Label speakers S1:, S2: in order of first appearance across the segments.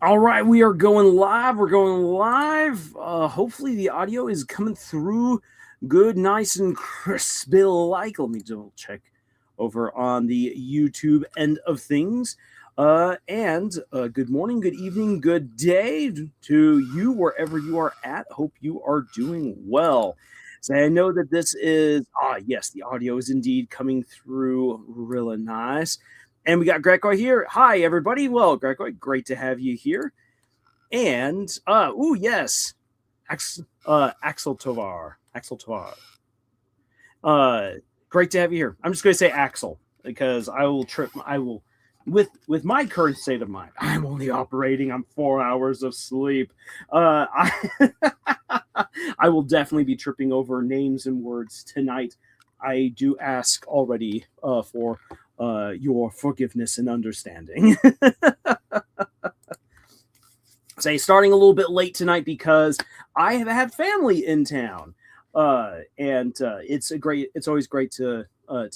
S1: All right, we are going live. We're going live. Hopefully, the audio is coming through good, nice, and crispy like. Let me double check over on the YouTube end of things. And good morning, good evening, good day to you wherever you are at. Hope you are doing well. So I know that this is, yes, the audio is indeed coming through really nice. And we got Greco here. Hi, everybody. Well, Greco, great to have you here. And, yes, Axel Tovar. Axel Tovar. Great to have you here. I'm just going to say Axel because I will, with my current state of mind, I'm only operating on 4 hours of sleep. I, I will definitely be tripping over names and words tonight. I do ask already for your forgiveness and understanding. Say starting a little bit late tonight because I have had family in town, and it's always great to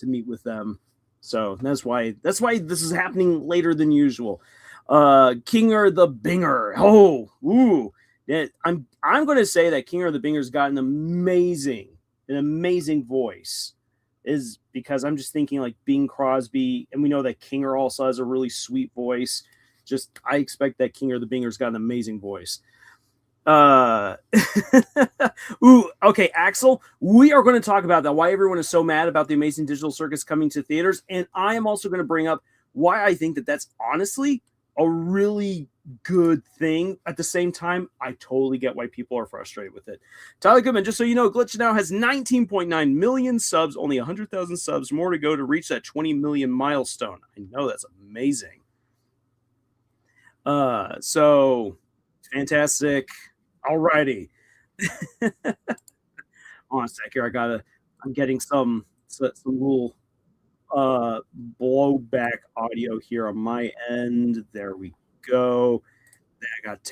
S1: meet with them. So that's why this is happening later than usual. Kinger the Binger. Oh, ooh, yeah, I'm going to say that Kinger the Binger's got an amazing voice. Is because I'm just thinking like Bing Crosby, and we know that Kinger also has a really sweet voice. Just I expect that Kinger the Binger's got an amazing voice. Ooh, okay, Axel, we are going to talk about that, why everyone is so mad about the Amazing Digital Circus coming to theaters, and I am also going to bring up why I think that that's honestly a really good thing. At the same time, I totally get why people are frustrated with it. Tyler Goodman, just so you know, Glitch now has 19.9 million subs, only 100,000 subs more to go to reach that 20 million milestone. I know that's amazing. So fantastic. Alrighty. Hold on a sec here. I'm getting some little blowback audio here on my end. There we go. That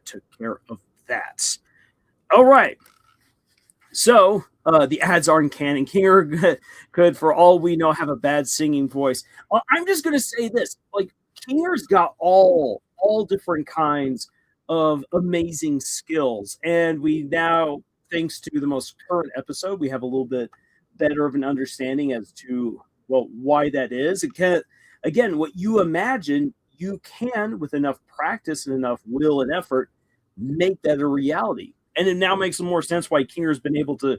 S1: took care of that. All right. So the ads aren't canon. Kinger could, for all we know, have a bad singing voice. I'm just gonna say this: like Kinger's got all different kinds of amazing skills, and we now, thanks to the most current episode, we have a little bit better of an understanding as to why that is. Again, what you imagine, you can, with enough practice and enough will and effort, make that a reality. And it now makes more sense why Kinger's been able to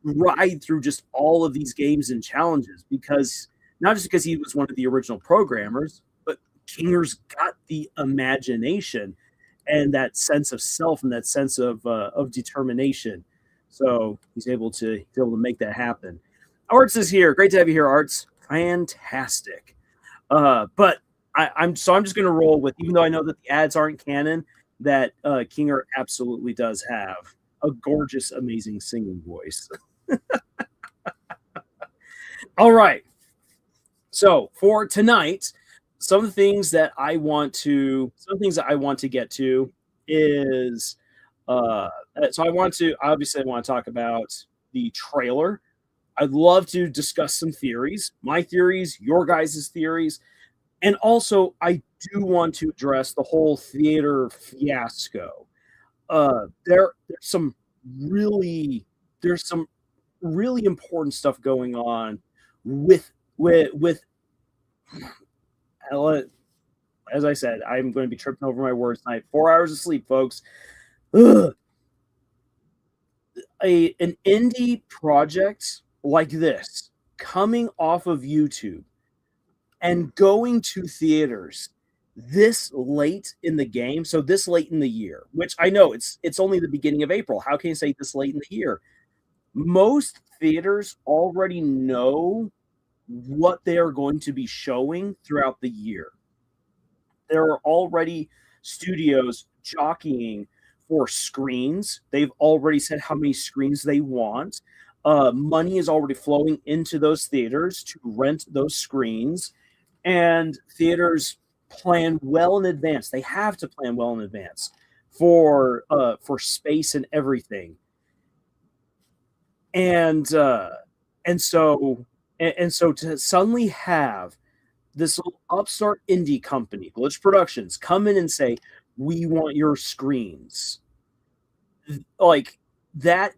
S1: ride through just all of these games and challenges, because not just because he was one of the original programmers, but Kinger's got the imagination and that sense of self and that sense of determination. So he's able to make that happen. Arts is here. Great to have you here, Arts. Fantastic. But I'm just going to roll with, even though I know that the ads aren't canon, that Kinger absolutely does have a gorgeous, amazing singing voice. All right. So for tonight, some of the things that I want to get to is so I want to talk about the trailer. I'd love to discuss some theories, my theories, your guys' theories, and also I do want to address the whole theater fiasco. There's some really important stuff going on with as I said, I'm going to be tripping over my words tonight. 4 hours of sleep, folks. Ugh. An indie project like this coming off of YouTube and going to theaters this late in the game, so this late in the year, which I know it's only the beginning of April. How can you say this late in the year? Most theaters already know what they are going to be showing throughout the year. There are already studios jockeying for screens. They've already said how many screens they want. Money is already flowing into those theaters to rent those screens, and theaters plan well in advance. They have to plan well in advance for space and everything. And so to suddenly have this little upstart indie company, Glitch Productions, come in and say, we want your screens. Like that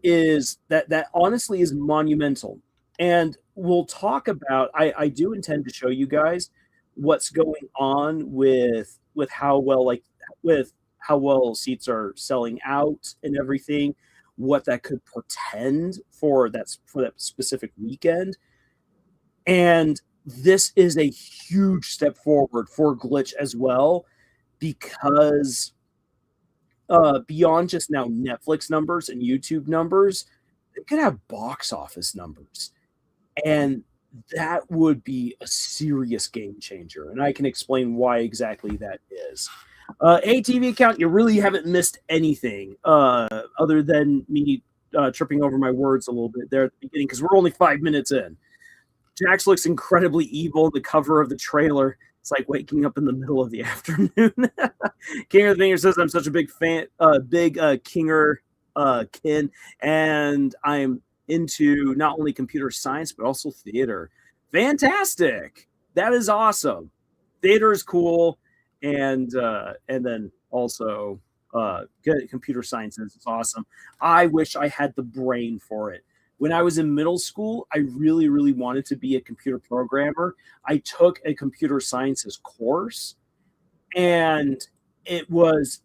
S1: honestly is monumental. And we'll talk about, I do intend to show you guys what's going on with how well, like, with how well seats are selling out and everything, what that could portend for that specific weekend. And this is a huge step forward for Glitch as well, because beyond just now Netflix numbers and YouTube numbers, they could have box office numbers. And that would be a serious game changer. And I can explain why exactly that is. ATV account, you really haven't missed anything other than me tripping over my words a little bit there at the beginning, because we're only 5 minutes in. Jax looks incredibly evil. The cover of the trailer, it's like waking up in the middle of the afternoon. King of the Finger says, I'm such a big fan, Kinger kin, and I'm into not only computer science, but also theater. Fantastic. That is awesome. Theater is cool. And then also computer science is awesome. I wish I had the brain for it. When I was in middle school, I really, really wanted to be a computer programmer. I took a computer sciences course, and it was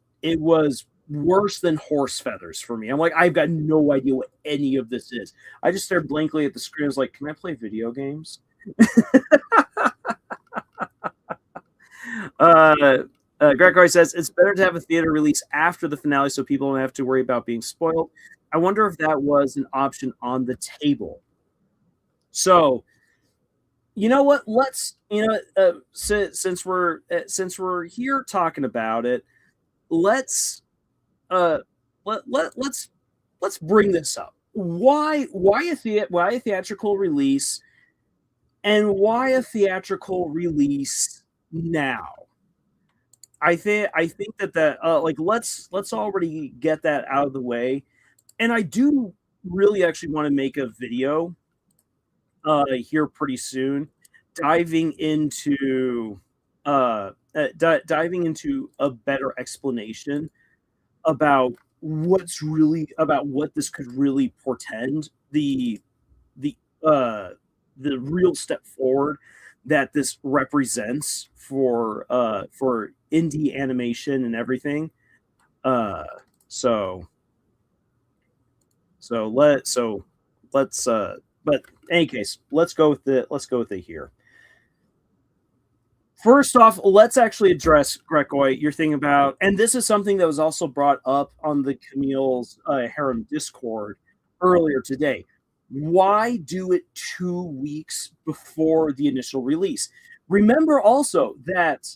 S1: worse than horse feathers for me. I'm like, I've got no idea what any of this is. I just stared blankly at the screen. I was like, can I play video games? Gregory says, it's better to have a theater release after the finale so people don't have to worry about being spoiled. I wonder if that was an option on the table. So, you know what? Let's, since we're here talking about it, let's bring this up. Why a theatrical release, and why a theatrical release now? I think that like let's already get that out of the way. And I do really actually want to make a video here pretty soon, diving into diving into a better explanation about what this could really portend, the real step forward that this represents for indie animation and everything. But in any case, let's go with it here. First off, let's actually address, Gregory, your thing about, and this is something that was also brought up on the Camille's Harem Discord earlier today. Why do it 2 weeks before the initial release? Remember also that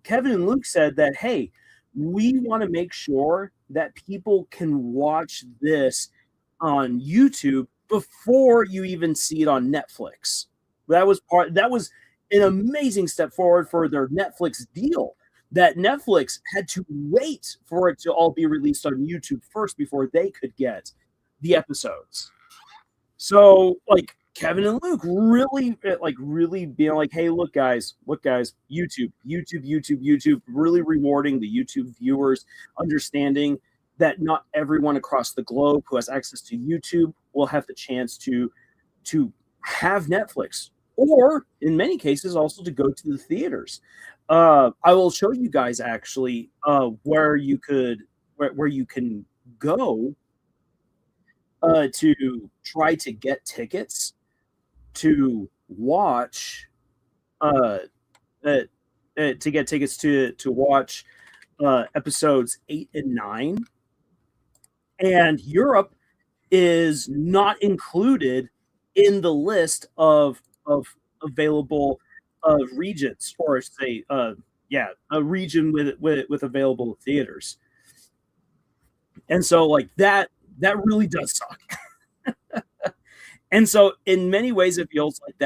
S1: Kevin and Luke said that, hey, we want to make sure that people can watch this on YouTube before you even see it on Netflix. That was an amazing step forward for their Netflix deal, that Netflix had to wait for it to all be released on YouTube first before they could get the episodes. So, like, Kevin and Luke really being like, hey, look guys, YouTube, really rewarding the YouTube viewers, understanding that not everyone across the globe who has access to YouTube will have the chance to have Netflix, or in many cases also to go to the theaters. I will show you guys actually where you can go to try to get tickets to watch episodes 8 and 9, and Europe is not included in the list of available regions, or say a region with available theaters. And so like that really does suck. And so in many ways it feels like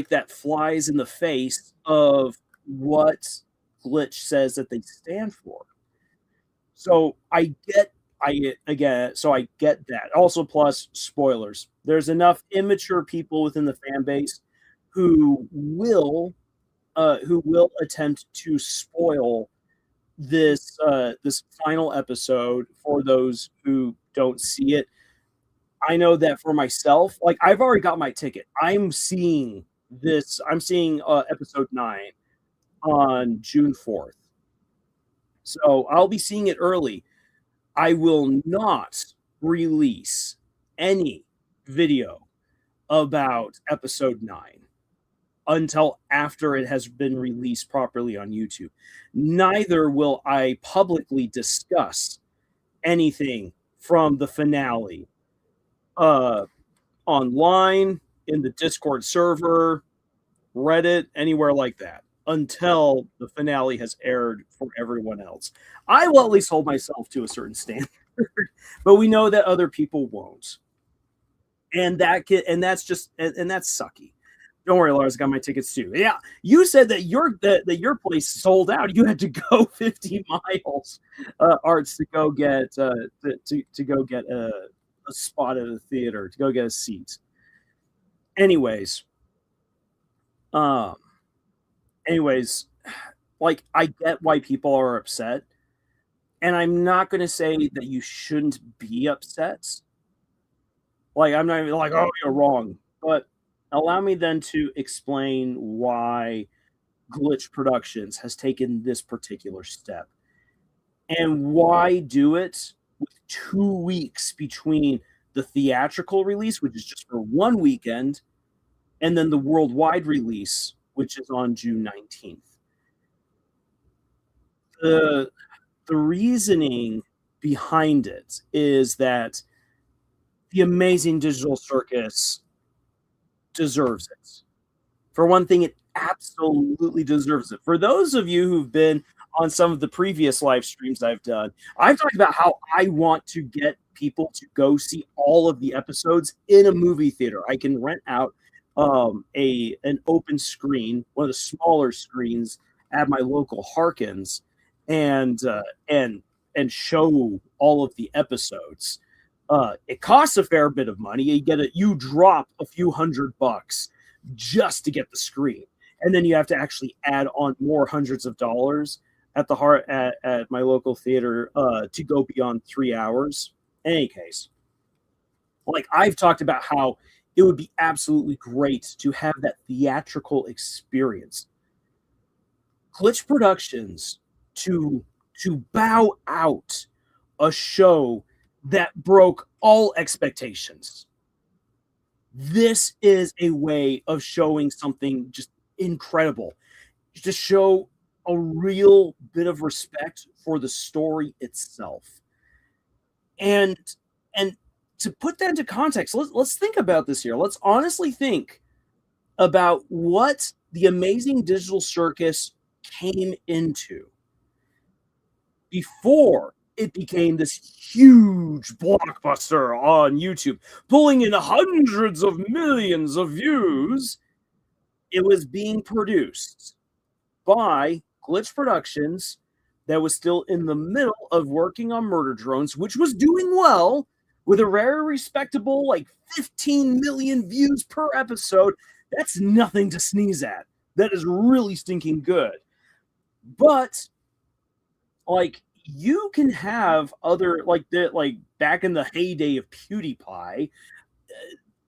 S1: that flies in the face of what Glitch says that they stand for. So I get that. Also, plus spoilers. There's enough immature people within the fan base who will who will attempt to spoil this final episode for those who don't see it. I know that for myself, like I've already got my ticket. I'm seeing this. I'm seeing episode 9 on June 4th. So I'll be seeing it early. I will not release any video about episode 9 until after it has been released properly on YouTube. Neither will I publicly discuss anything from the finale online, in the Discord server, Reddit, anywhere like that, until the finale has aired for everyone else. I will at least hold myself to a certain standard, but we know that other people won't. And that's sucky. Don't worry, Lars, I got my tickets too. Yeah, you said that your place sold out. You had to go 50 miles, Arts, to go get to go get a spot at a theater, to go get a seat. Anyways, like I get why people are upset, and I'm not going to say that you shouldn't be upset. Like I'm not even like, oh, you're wrong, but allow me then to explain why Glitch Productions has taken this particular step, and why do it with 2 weeks between the theatrical release, which is just for one weekend, and then the worldwide release, which is on June 19th. The reasoning behind it is that the amazing Digital Circus deserves it. For one thing, it absolutely deserves it. For those of you who've been on some of the previous live streams I've done, I've talked about how I want to get people to go see all of the episodes in a movie theater. I can rent out an open screen, one of the smaller screens at my local Harkins, and show all of the episodes. It costs a fair bit of money. You drop a few $100 just to get the screen, and then you have to actually add on more hundreds of dollars at my local theater to go beyond 3 hours. In any case, like I've talked about how it would be absolutely great to have that theatrical experience. Glitch Productions to bow out a show that broke all expectations. This is a way of showing something just incredible, to show a real bit of respect for the story itself. And to put that into context, let's think about this here. Let's honestly think about what the amazing Digital Circus came into before it became this huge blockbuster on YouTube, pulling in hundreds of millions of views. It was being produced by Glitch Productions that was still in the middle of working on Murder Drones, which was doing well with a very respectable, like 15 million views per episode. That's nothing to sneeze at. That is really stinking good. But like you can have other like back in the heyday of PewDiePie,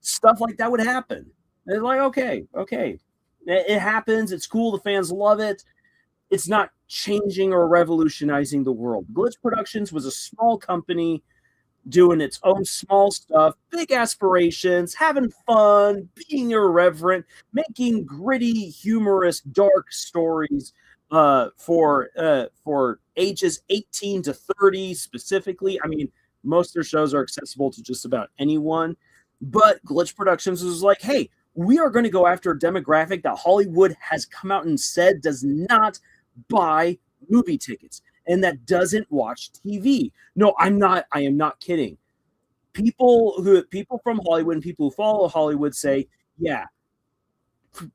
S1: stuff like that would happen. And it's like, okay, it happens. It's cool. The fans love it. It's not changing or revolutionizing the world. Glitch Productions was a small company doing its own small stuff, big aspirations, having fun, being irreverent, making gritty, humorous, dark stories for ages 18 to 30 specifically. I mean, most of their shows are accessible to just about anyone, but Glitch Productions was like, hey, we are going to go after a demographic that Hollywood has come out and said does not buy movie tickets and that doesn't watch TV. No, I am not kidding. People from Hollywood and people who follow Hollywood say, yeah,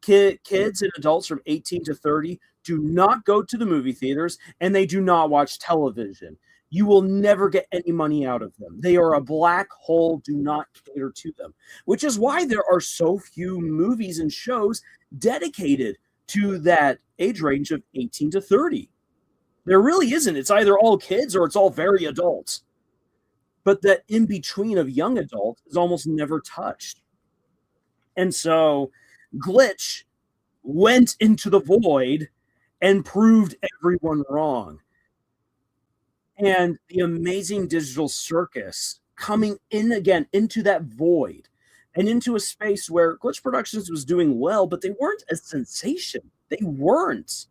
S1: kids and adults from 18 to 30 do not go to the movie theaters and they do not watch television. You will never get any money out of them. They are a black hole. Do not cater to them, which is why there are so few movies and shows dedicated to that age range of 18 to 30. There really isn't. It's either all kids or it's all very adult. But that in between of young adult is almost never touched. And so Glitch went into the void and proved everyone wrong. And the amazing Digital Circus coming in again into that void and into a space where Glitch Productions was doing well, but they weren't a sensation. They weren't.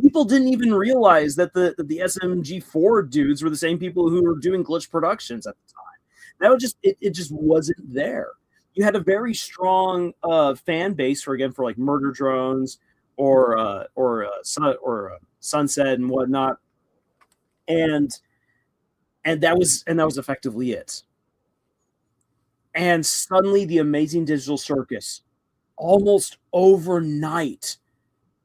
S1: People didn't even realize that the SMG4 dudes were the same people who were doing Glitch Productions at the time. That was just it just wasn't there. You had a very strong fan base for like Murder Drones or Sunset and whatnot, and that was effectively it. And suddenly, the amazing Digital Circus, almost overnight,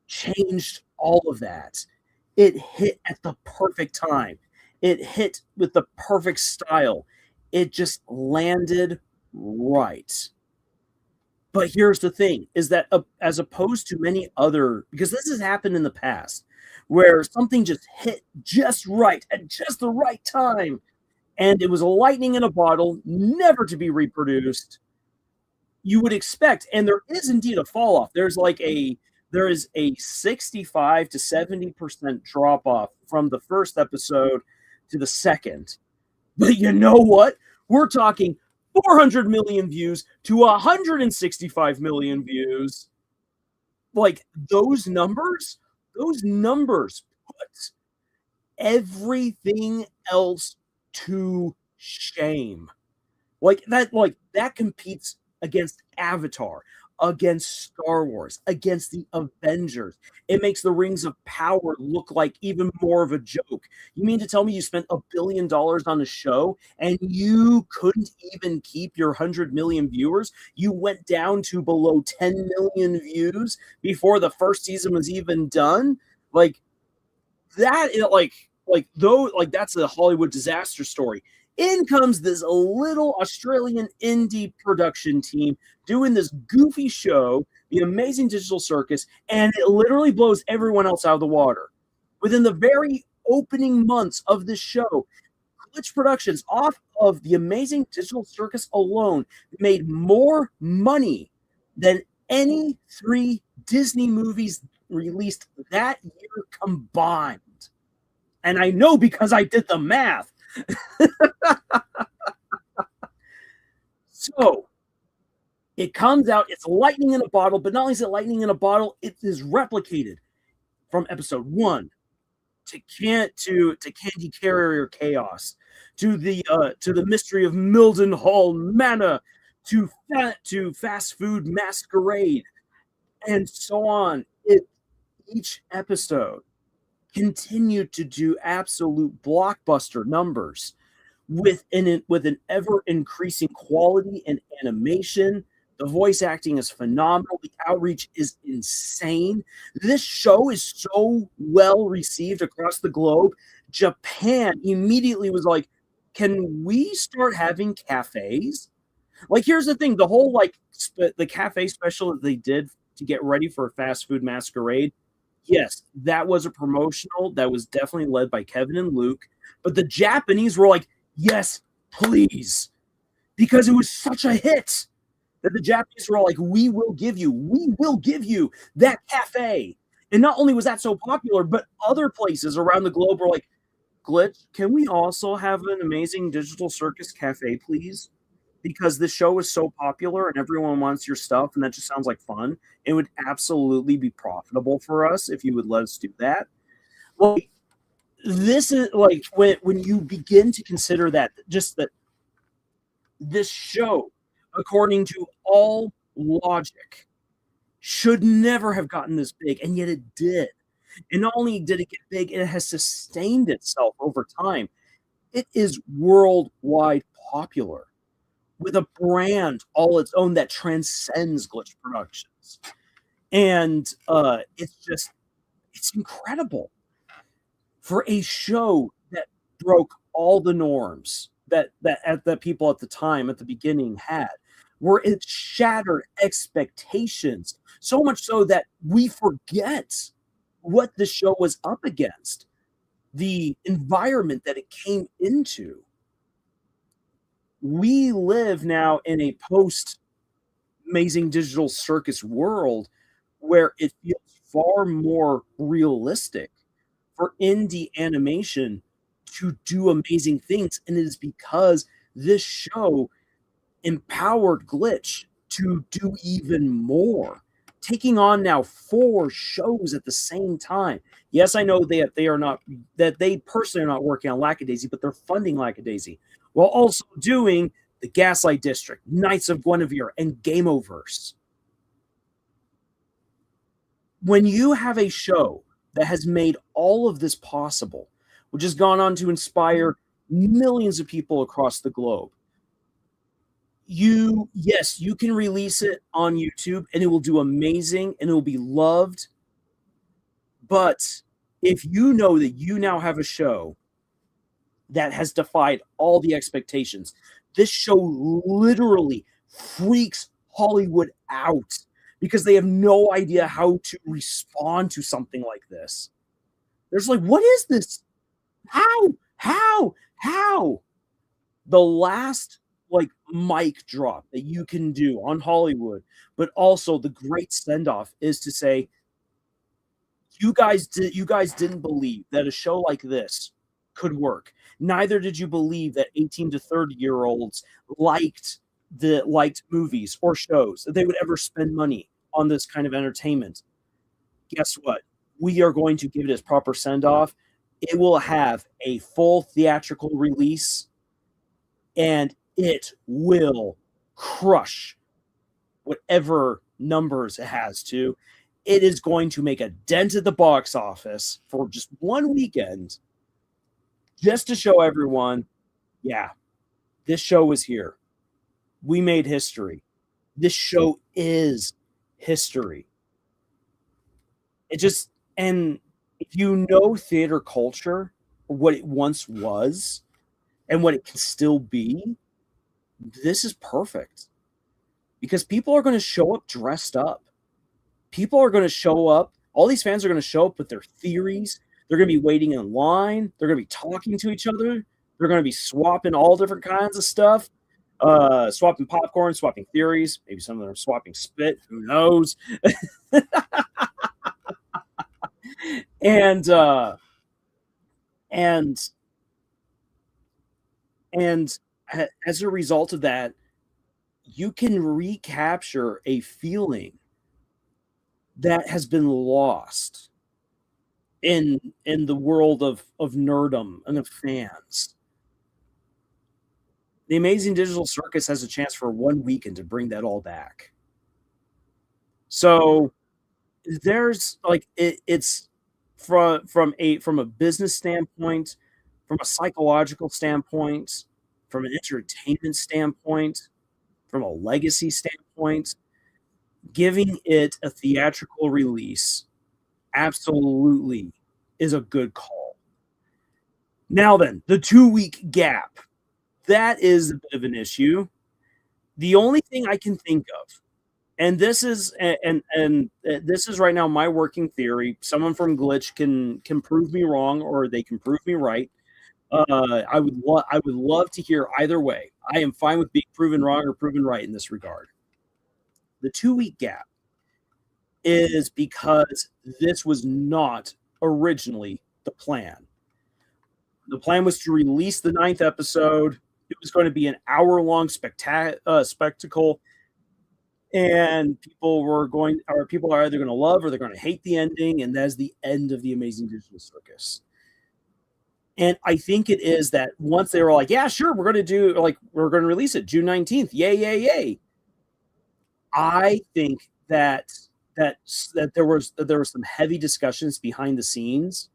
S1: changed all of that. It hit at the perfect time. It hit with the perfect style. It just landed right. But here's the thing, is that as opposed to many other, because this has happened in the past, where something just hit just right at just the right time, and it was lightning in a bottle, never to be reproduced, you would expect, and there is indeed a fall off. There is a 65 to 70% drop off from the first episode to the second. But you know what? We're talking 400 million views to 165 million views. Like those numbers put everything else to shame. Like that competes against Avatar, against Star Wars, against the Avengers. It makes the Rings of Power look like even more of a joke. You mean to tell me you spent $1 billion on a show and you couldn't even keep your 100 million viewers? You went down to below 10 million views before the first season was even done? Like that, that's a Hollywood disaster story. In comes this little Australian indie production team doing this goofy show, The Amazing Digital Circus, and it literally blows everyone else out of the water. Within the very opening months of this show, Glitch Productions, off of The Amazing Digital Circus alone, made more money than any 3 Disney movies released that year combined. And I know because I did the math. So it comes out, it's lightning in a bottle, but not only is it lightning in a bottle, it is replicated from episode 1 to Candy Carrier Chaos, to the Mystery of Mildenhall Manor, to Fast Food Masquerade, and so on. Each episode continued to do absolute blockbuster numbers with an ever increasing quality and animation. The voice acting is phenomenal. The outreach is insane. This show is so well received across the globe. Japan immediately was like, can we start having cafes? Like, here's the thing, the whole the cafe special that they did to get ready for Fast Food Masquerade, yes, that was a promotional that was definitely led by Kevin and Luke, but the Japanese were like, yes, please, because it was such a hit that the Japanese were all like, we will give you that cafe. And not only was that so popular, but other places around the globe were like, Glitch, can we also have an Amazing Digital Circus cafe, please? Because this show is so popular and everyone wants your stuff, and that just sounds like fun. It would absolutely be profitable for us if you would let us do that. Well, this is like when you begin to consider that, just that this show, according to all logic, should never have gotten this big, and yet it did. And not only did it get big, it has sustained itself over time. It is worldwide popular, with a brand all its own that transcends Glitch Productions. And it's incredible for a show that broke all the norms that people at the time, at the beginning, had. where it shattered expectations, so much so that we forget what the show was up against, the environment that it came into. We live now in a post Amazing Digital Circus world where it feels far more realistic for indie animation to do amazing things, and it is because this show empowered Glitch to do even more, taking on now 4 shows at the same time. Yes, I know that they personally are not working on Lackadaisy, but they're funding Lackadaisy while also doing the Gaslight District, Knights of Guinevere, and Gameoverse. When you have a show that has made all of this possible, which has gone on to inspire millions of people across the globe, yes, you can release it on YouTube and it will do amazing and it will be loved. But if you know that you now have a show that has defied all the expectations, this show literally freaks Hollywood out because they have no idea how to respond to something like this. There's like, what is this? How? The last like mic drop that you can do on Hollywood, but also the great send-off is to say, you guys didn't believe that a show like this could work. Neither did you believe that 18 to 30-year-olds liked movies or shows, that they would ever spend money on this kind of entertainment. Guess what? We are going to give it its proper send-off. It will have a full theatrical release, and it will crush whatever numbers it has to. It is going to make a dent at the box office for just one weekend, just to show everyone, yeah, this show is here. We made history. This show is history. And if you know theater culture, what it once was, and what it can still be, this is perfect. Because people are going to show up dressed up. People are going to show up. All these fans are going to show up with their theories. They're going to be waiting in line. They're going to be talking to each other. They're going to be swapping all different kinds of stuff. Swapping popcorn, swapping theories. Maybe some of them are swapping spit. Who knows? and as a result of that, you can recapture a feeling that has been lost in the world of nerdom and of fans. The Amazing Digital Circus has a chance for one weekend to bring that all back. So there's like it's from a business standpoint, from a psychological standpoint, from an entertainment standpoint, from a legacy standpoint, giving it a theatrical release absolutely is a good call. Now then, the 2-week gap. That is a bit of an issue. The only thing I can think of, and this is this is right now my working theory. Someone from Glitch can prove me wrong, or they can prove me right. I would love to hear either way. I am fine with being proven wrong or proven right in this regard. The 2-week gap is because this was not originally the plan. The plan was to release the 9th episode. It was going to be an hour-long spectacle, and people are either going to love or they're going to hate the ending, and that's the end of the Amazing Digital Circus. And I think it is that once they were like, yeah, sure, we're going to release it June 19th. Yay. I think that there was some heavy discussions behind the scenes,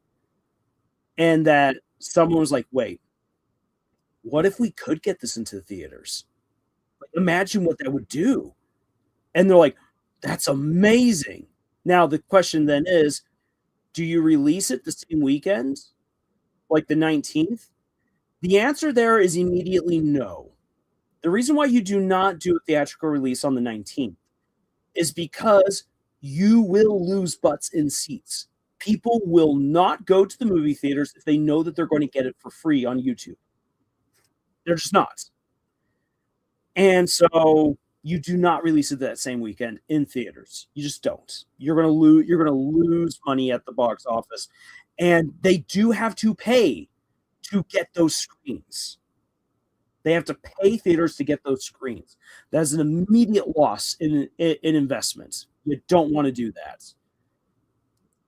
S1: and that someone was like, wait, what if we could get this into the theaters? Like, imagine what that would do. And they're like, that's amazing. Now the question then is, do you release it the same weekend, like the 19th? The answer there is immediately no. The reason why you do not do a theatrical release on the 19th is because you will lose butts in seats. People will not go to the movie theaters if they know that they're going to get it for free on YouTube. They're just not. And so you do not release it that same weekend in theaters. You just don't. You're going to lose money at the box office. And they do have to pay to get those screens. They have to pay theaters to get those screens. That's an immediate loss in investment. You don't want to do that.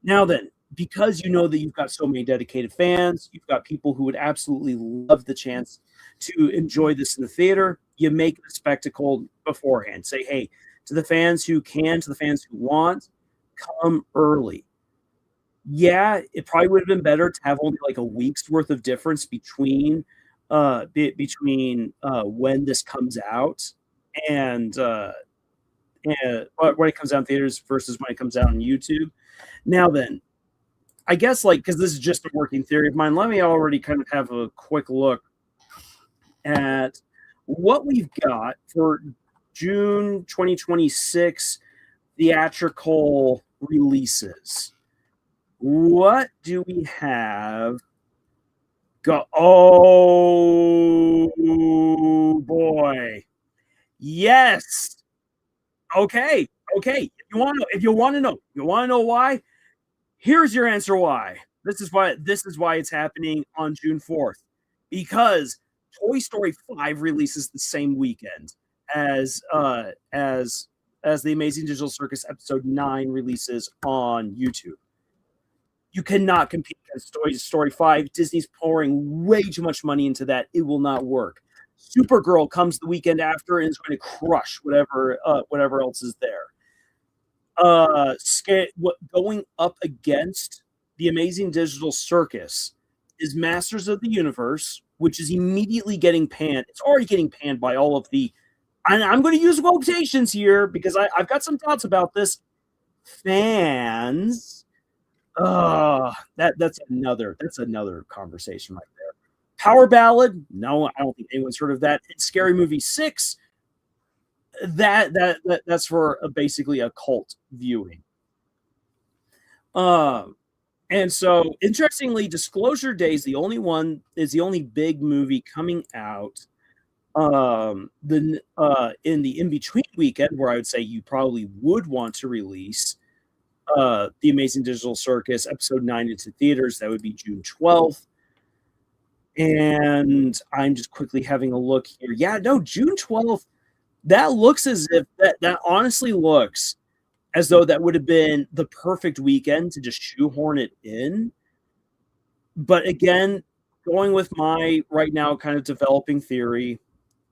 S1: Now then, because you know that you've got so many dedicated fans, you've got people who would absolutely love the chance to enjoy this in the theater, you make a spectacle beforehand. Say, hey, to the fans who can, to the fans who want, come early. Yeah, it probably would have been better to have only like a week's worth of difference between when this comes out and when it comes out in theaters versus when it comes out on YouTube. Now then, I guess because this is just a working theory of mine, let me already kind of have a quick look at what we've got for June 2026 theatrical releases. What do we have? Oh boy. Yes. Okay. If you want to know why? Here's your answer why. This is why it's happening on June 4th. Because Toy Story 5 releases the same weekend as the Amazing Digital Circus episode 9 releases on YouTube. You cannot compete against Toy Story 5. Disney's pouring way too much money into that. It will not work. Supergirl comes the weekend after and is going to crush whatever else is there. Going up against the Amazing Digital Circus is Masters of the Universe, which is immediately getting panned. It's already getting panned by all of the, and I'm going to use quotations here because I've got some thoughts about this, fans. That's another conversation right there. Power Ballad, no, I don't think anyone's heard of that. And Scary Movie 6, that's for basically a cult viewing. And so interestingly, Disclosure Day is the only big movie coming out in the in-between weekend where I would say you probably would want to release the Amazing Digital Circus episode 9 into theaters. That would be June 12th. And I'm just quickly having a look here. Yeah, no, June 12th, that looks as if that honestly looks as though that would have been the perfect weekend to just shoehorn it in. But again, going with my right now kind of developing theory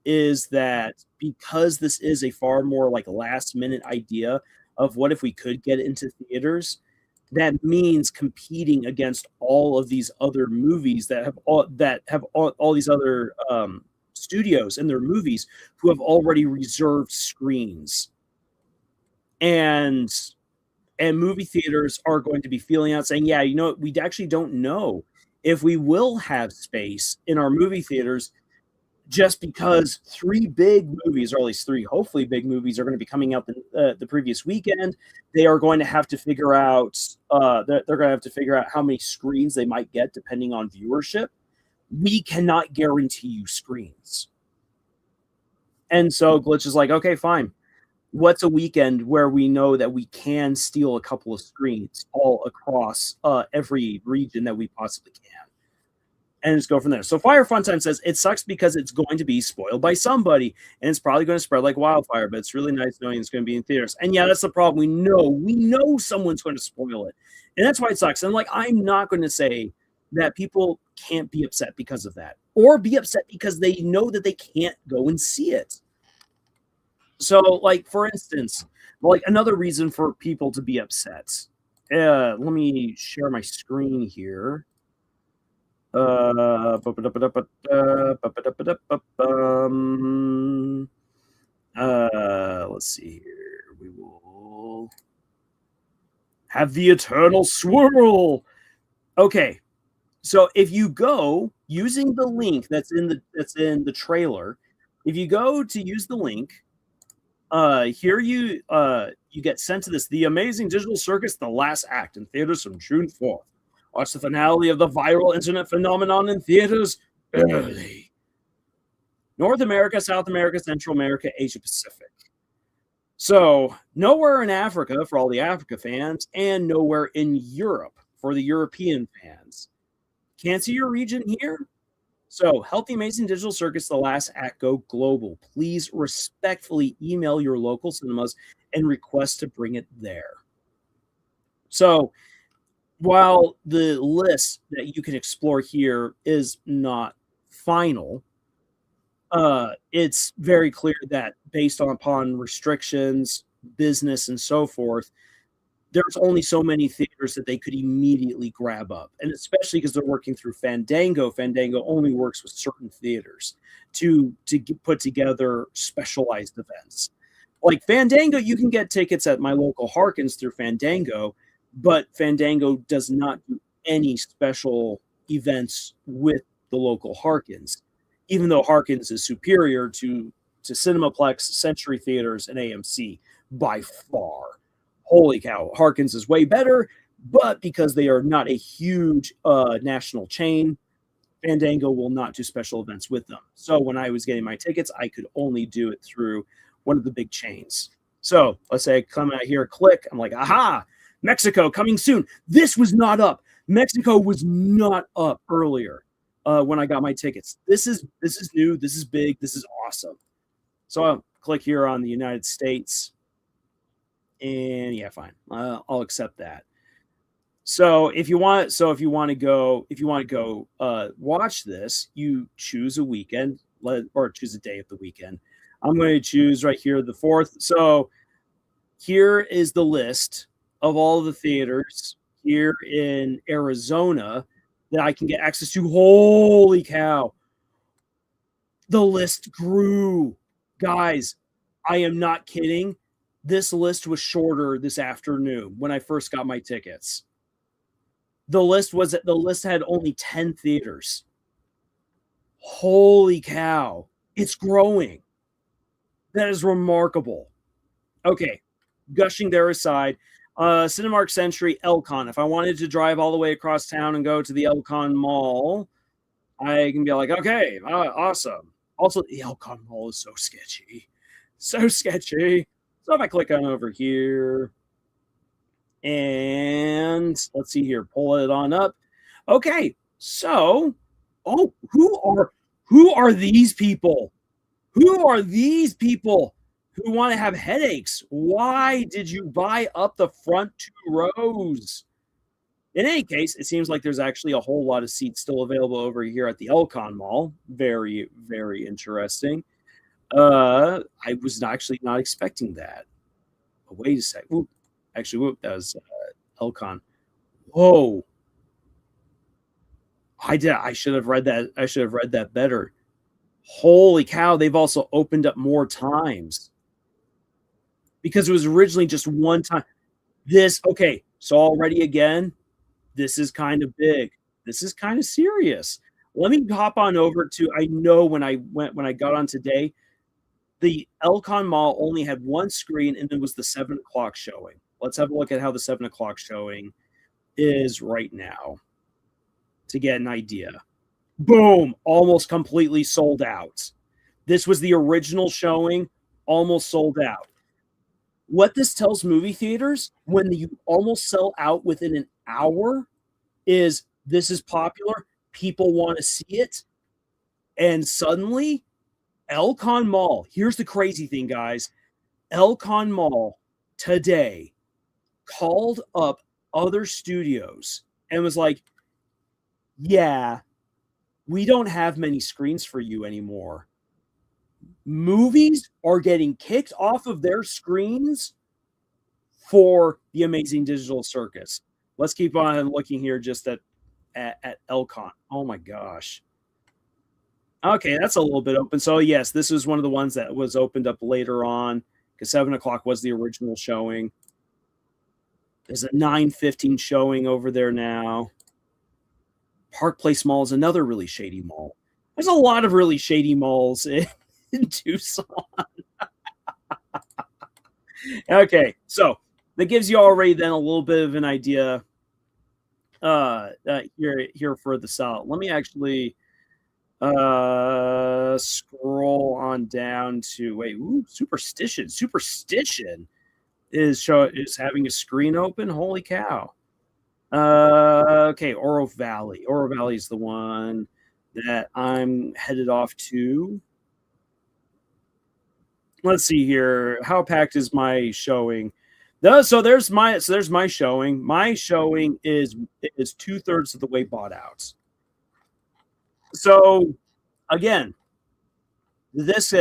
S1: is that because this is a far more like last minute idea of what if we could get into theaters, that means competing against all of these other movies that have all these other studios and their movies who have already reserved screens. And movie theaters are going to be feeling out saying, yeah, you know, we actually don't know if we will have space in our movie theaters just because 3 big movies, or at least 3 hopefully big movies, are going to be coming out the previous weekend. They are going to have to figure out they're going to have to figure out how many screens they might get depending on viewership. We cannot guarantee you screens. And so Glitch is like, okay, fine. What's a weekend where we know that we can steal a couple of screens all across every region that we possibly can? And just go from there. So Fire Funtime says, it sucks because it's going to be spoiled by somebody, and it's probably going to spread like wildfire, but it's really nice knowing it's going to be in theaters. And yeah, that's the problem. We know someone's going to spoil it. And that's why it sucks. And like, I'm not going to say that people can't be upset because of that, or be upset because they know that they can't go and see it. So like, for instance, like another reason for people to be upset. Let me share my screen here. Let's see here. We will have the eternal swirl. Okay, so if you go using the link that's in the trailer, If you go to use the link, here you get sent to this, The Amazing Digital Circus, The Last Act in theaters from June 4th. Watch the finale of the viral internet phenomenon in theaters early. North America, South America, Central America, Asia Pacific. So nowhere in Africa for all the Africa fans, and nowhere in Europe for the European fans. Can't see your region here? So help the Amazing Digital Circus, The Last Act go global. Please respectfully email your local cinemas and request to bring it there. So while the list that you can explore here is not final, it's very clear that based upon restrictions, business, and so forth, there's only so many theaters that they could immediately grab up. And especially because they're working through Fandango. Fandango only works with certain theaters to put together specialized events. Like Fandango, you can get tickets at my local Harkins through Fandango, but Fandango does not do any special events with the local Harkins, even though Harkins is superior to Cinemaplex, Century Theaters, and AMC by far. Holy cow, Harkins is way better, but because they are not a huge national chain, Fandango will not do special events with them. So when I was getting my tickets, I could only do it through one of the big chains. So let's say I come out here, click, I'm like, aha, Mexico coming soon. This was not up. Mexico was not up earlier when I got my tickets. This is new. This is big. This is awesome. So I'll click here on the United States. And yeah, fine. I'll accept that. So if you want to go watch this, you choose a weekend or choose a day of the weekend. I'm going to choose right here the 4th. So here is the list of all the theaters here in Arizona that I can get access to. Holy cow. The list grew. Guys, I am not kidding. This list was shorter this afternoon when I first got my tickets. The list had only 10 theaters. Holy cow. It's growing. That is remarkable. Okay, gushing there aside. Cinemark Century, Elcon. If I wanted to drive all the way across town and go to the Elcon Mall, I can be like, okay, awesome. Also, the Elcon Mall is so sketchy. So sketchy. So if I click on over here, and let's see here, pull it on up. Okay, so, who are these people? Who are these people who want to have headaches? Why did you buy up the front 2 rows? In any case, it seems like there's actually a whole lot of seats still available over here at the Elcon Mall. Very, very interesting. I was actually not expecting that. But wait a sec. That was Elcon. Whoa. I should have read that. I should have read that better. Holy cow, they've also opened up more times. Because it was originally just one time. Okay, so already again, this is kind of big. This is kind of serious. Let me hop on over to, I know when I got on today, the Elcon Mall only had one screen, and it was the 7 o'clock showing. Let's have a look at how the 7 o'clock showing is right now to get an idea. Boom, almost completely sold out. This was the original showing, almost sold out. What this tells movie theaters when you almost sell out within an hour is this is popular, people want to see it, and suddenly Elcon Mall, here's the crazy thing, guys. Elcon Mall today called up other studios and was like, yeah, we don't have many screens for you anymore. Movies are getting kicked off of their screens for the Amazing Digital Circus. Let's keep on looking here just at Elcon. Oh my gosh. Okay, that's a little bit open. So yes, this is one of the ones that was opened up later on because 7 o'clock was the original showing. There's a 9:15 showing over there now. Park Place Mall is another really shady mall. There's a lot of really shady malls in in Tucson. Okay, so that gives you already then a little bit of an idea here for the south. Let me actually scroll on down to superstition. Superstition is having a screen open. Holy cow. Okay, Oro Valley. Oro Valley is the one that I'm headed off to. Let's see here. How packed is my showing? So there's my showing. My showing is 2/3 of the way bought out. So again, that's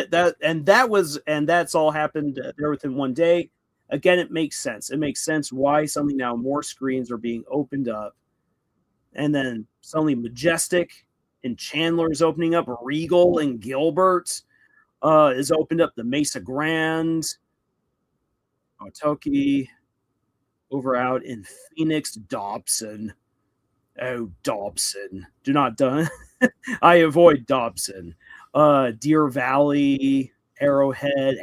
S1: all happened there within one day. Again, it makes sense. It makes sense why suddenly now more screens are being opened up, and then suddenly Majestic and Chandler is opening up. Regal and Gilbert is opened up. The Mesa Grand, Otoki, over out in Phoenix, Dobson. Oh, Dobson. Do not done. I avoid Dobson. Deer Valley, Arrowhead.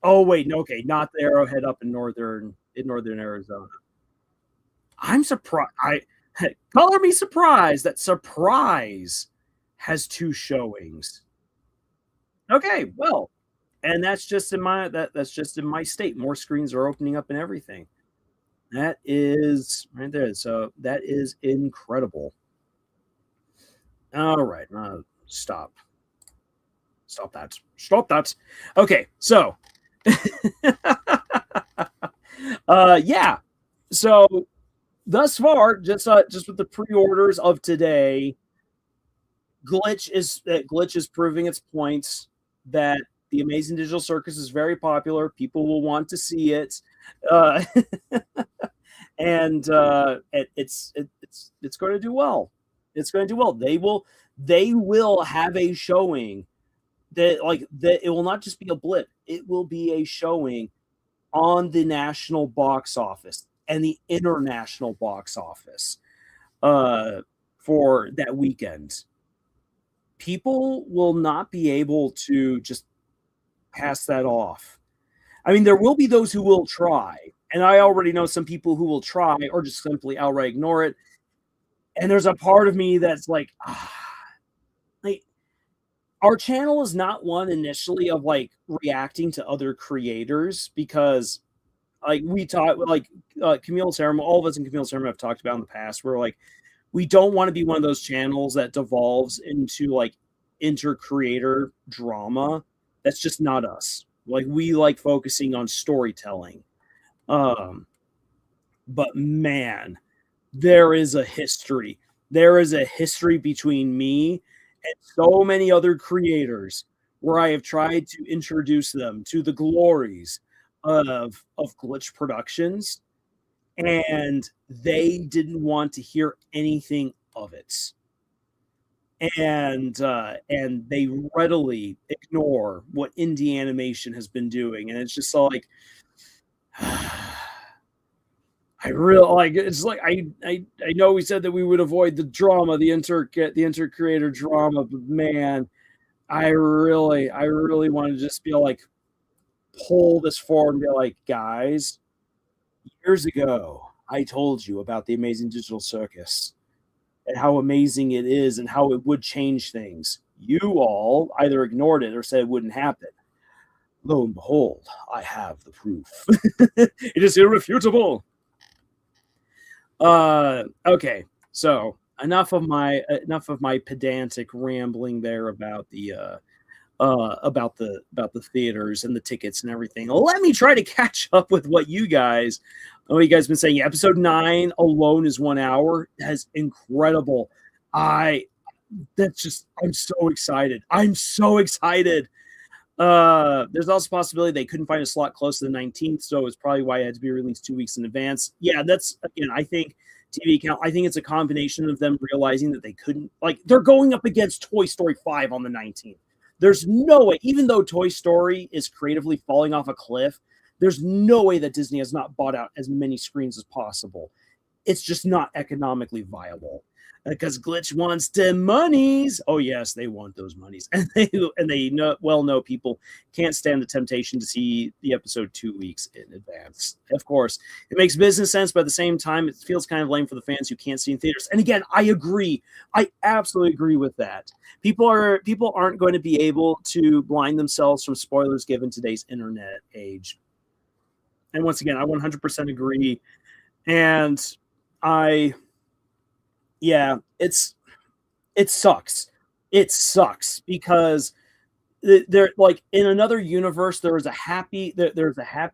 S1: Oh wait, no, okay, not the Arrowhead up in northern Arizona. I'm surprised. Color me surprised that Surprise has 2 showings. Okay, well, and that's just in my state. More screens are opening up and everything. That is right there. So that is incredible. All right, stop that. Okay, so yeah. So thus far, just with the pre-orders of today, Glitch is proving its points that the Amazing Digital Circus is very popular. People will want to see it, and it's going to do well. It's going to do well. They will have a showing that it will not just be a blip. It will be a showing on the national box office and the international box office for that weekend. People will not be able to just pass that off. I mean, there will be those who will try, and I already know some people who will try or just simply outright ignore it. And there's a part of me that's like our channel is not one initially of reacting to other creators, because we talk Camille's Harem, all of us in Camille's Harem have talked about in the past, where we don't want to be one of those channels that devolves into inter-creator drama. That's just not us. We like focusing on storytelling. But man, there is a history. There is a history between me and so many other creators where I have tried to introduce them to the glories of Glitch Productions, and they didn't want to hear anything of it. And they readily ignore what indie animation has been doing, and it's just I really I know we said that we would avoid the drama, the inter-creator drama, but man, I really want to just be pull this forward and be guys, years ago I told you about the Amazing Digital Circus and how amazing it is and how it would change things. You all either ignored it or said it wouldn't happen. Lo and behold, I have the proof. It is irrefutable. Okay, so enough of my pedantic rambling there about the theaters and the tickets and everything. Let me try to catch up with what you guys been saying. Episode 9 alone is 1 hour. That's incredible. I'm so excited. There's also a possibility they couldn't find a slot close to the 19th, so it's probably why it had to be released 2 weeks in advance. Yeah, that's, again, I think TV count, I think it's a combination of them realizing that they couldn't, they're going up against Toy Story 5 on the 19th. There's no way, even though Toy Story is creatively falling off a cliff, there's no way that Disney has not bought out as many screens as possible. it's just not economically viable. Because Glitch wants the monies. Oh yes, they want those monies, and they know people can't stand the temptation to see the episode 2 weeks in advance. Of course, it makes business sense, but at the same time, it feels kind of lame for the fans who can't see in theaters. And again, I agree. I absolutely agree with that. People aren't going to be able to blind themselves from spoilers given today's internet age. And once again, I 100% agree. And yeah, it sucks. It sucks because there, like, in another universe, there's a happy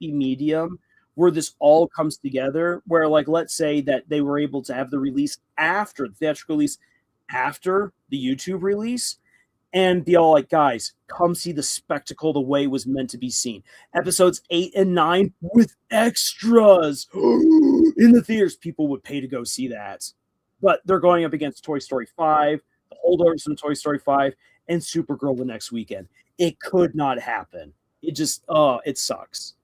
S1: medium where this all comes together. Where, like, let's say that they were able to have the release after the theatrical release, after the YouTube release, and be all like, guys, come see the spectacle the way it was meant to be seen. Episodes 8 and 9 with extras in the theaters. People would pay to go see that. But they're going up against Toy Story 5, the holdovers from Toy Story 5, and Supergirl the next weekend. It could not happen. It just, it sucks.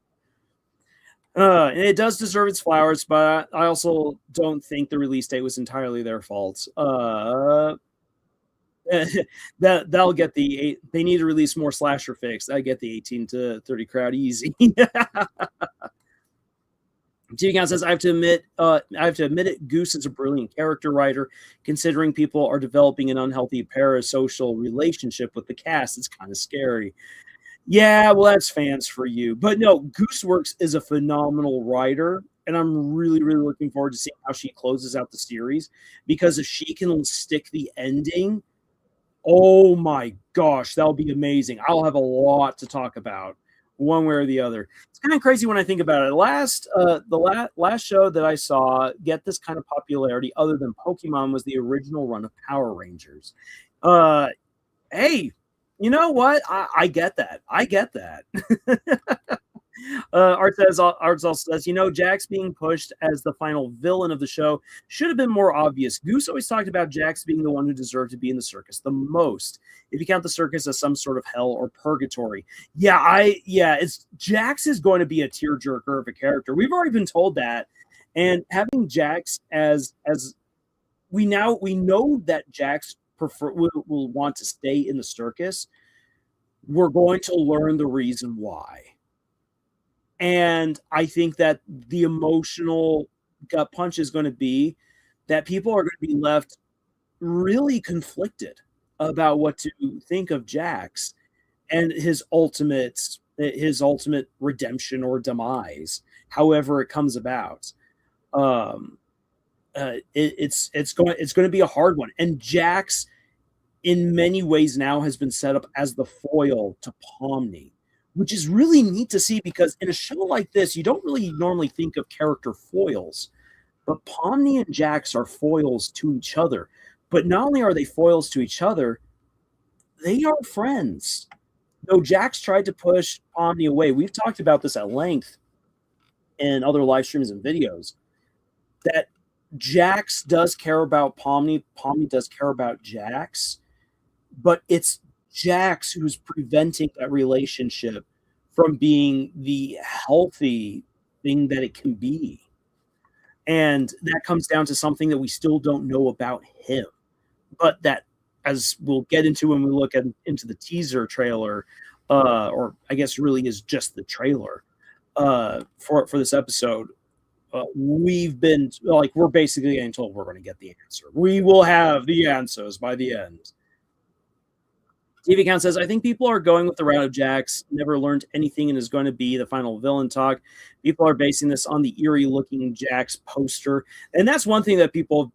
S1: And it does deserve its flowers, but I also don't think the release date was entirely their fault. That'll get they need to release more slasher fix. I get the 18 to 30 crowd easy. T-Count says, I have to admit it, Goose is a brilliant character writer, considering people are developing an unhealthy parasocial relationship with the cast. It's kind of scary. Yeah, well, that's fans for you. But no, Gooseworks is a phenomenal writer, and I'm really, really looking forward to seeing how she closes out the series, because if she can stick the ending, oh my gosh, that'll be amazing. I'll have a lot to talk about, one way or the other. It's kind of crazy when I think about it. The last show that I saw get this kind of popularity, other than Pokemon, was the original run of Power Rangers. Hey, you know what? I get that. I get that. Art also says, Jax being pushed as the final villain of the show should have been more obvious. Goose always talked about Jax being the one who deserved to be in the circus the most, if you count the circus as some sort of hell or purgatory. It's Jax is going to be a tearjerker of a character. We've already been told that, and having Jax as we know that Jax will want to stay in the circus. We're going to learn the reason why. And I think that the emotional gut punch is going to be that people are going to be left really conflicted about what to think of Jax and his ultimate redemption or demise, however it comes about. It's going to be a hard one. And Jax, in many ways now, has been set up as the foil to Pomni, which is really neat to see, because in a show like this, you don't really normally think of character foils, but Pomni and Jax are foils to each other. But not only are they foils to each other, they are friends. Though Jax tried to push Pomni away, we've talked about this at length in other live streams and videos, that Jax does care about Pomni, Pomni does care about Jax, but it's Jax who's preventing that relationship from being the healthy thing that it can be. And that comes down to something that we still don't know about him. But that, as we'll get into when we look into the teaser trailer, or I guess really is just the trailer for this episode, we've been we're basically getting told we're going to get the answer. We will have the answers by the end. TV Count says, I think people are going with the route of Jax never learned anything and is going to be the final villain talk. People are basing this on the eerie-looking Jax poster. And that's one thing that people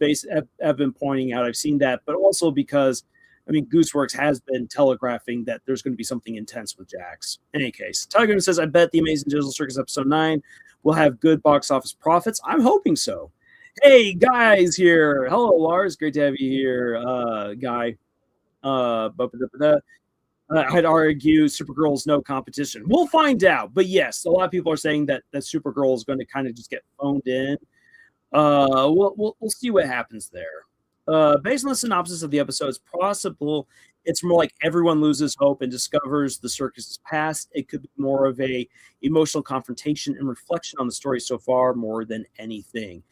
S1: have been pointing out. I've seen that, but also because, Gooseworks has been telegraphing that there's going to be something intense with Jax. In any case, Tiger says, I bet the Amazing Digital Circus Episode 9 will have good box office profits. I'm hoping so. Hey, guys here. Hello, Lars. Great to have you here, Guy. I'd argue Supergirl's no competition. We'll find out. But yes, a lot of people are saying that Supergirl is going to kind of just get phoned in. We'll see what happens there. Based on the synopsis of the episode, it's possible it's more like everyone loses hope and discovers the circus's past. It could be more of a emotional confrontation and reflection on the story so far, more than anything.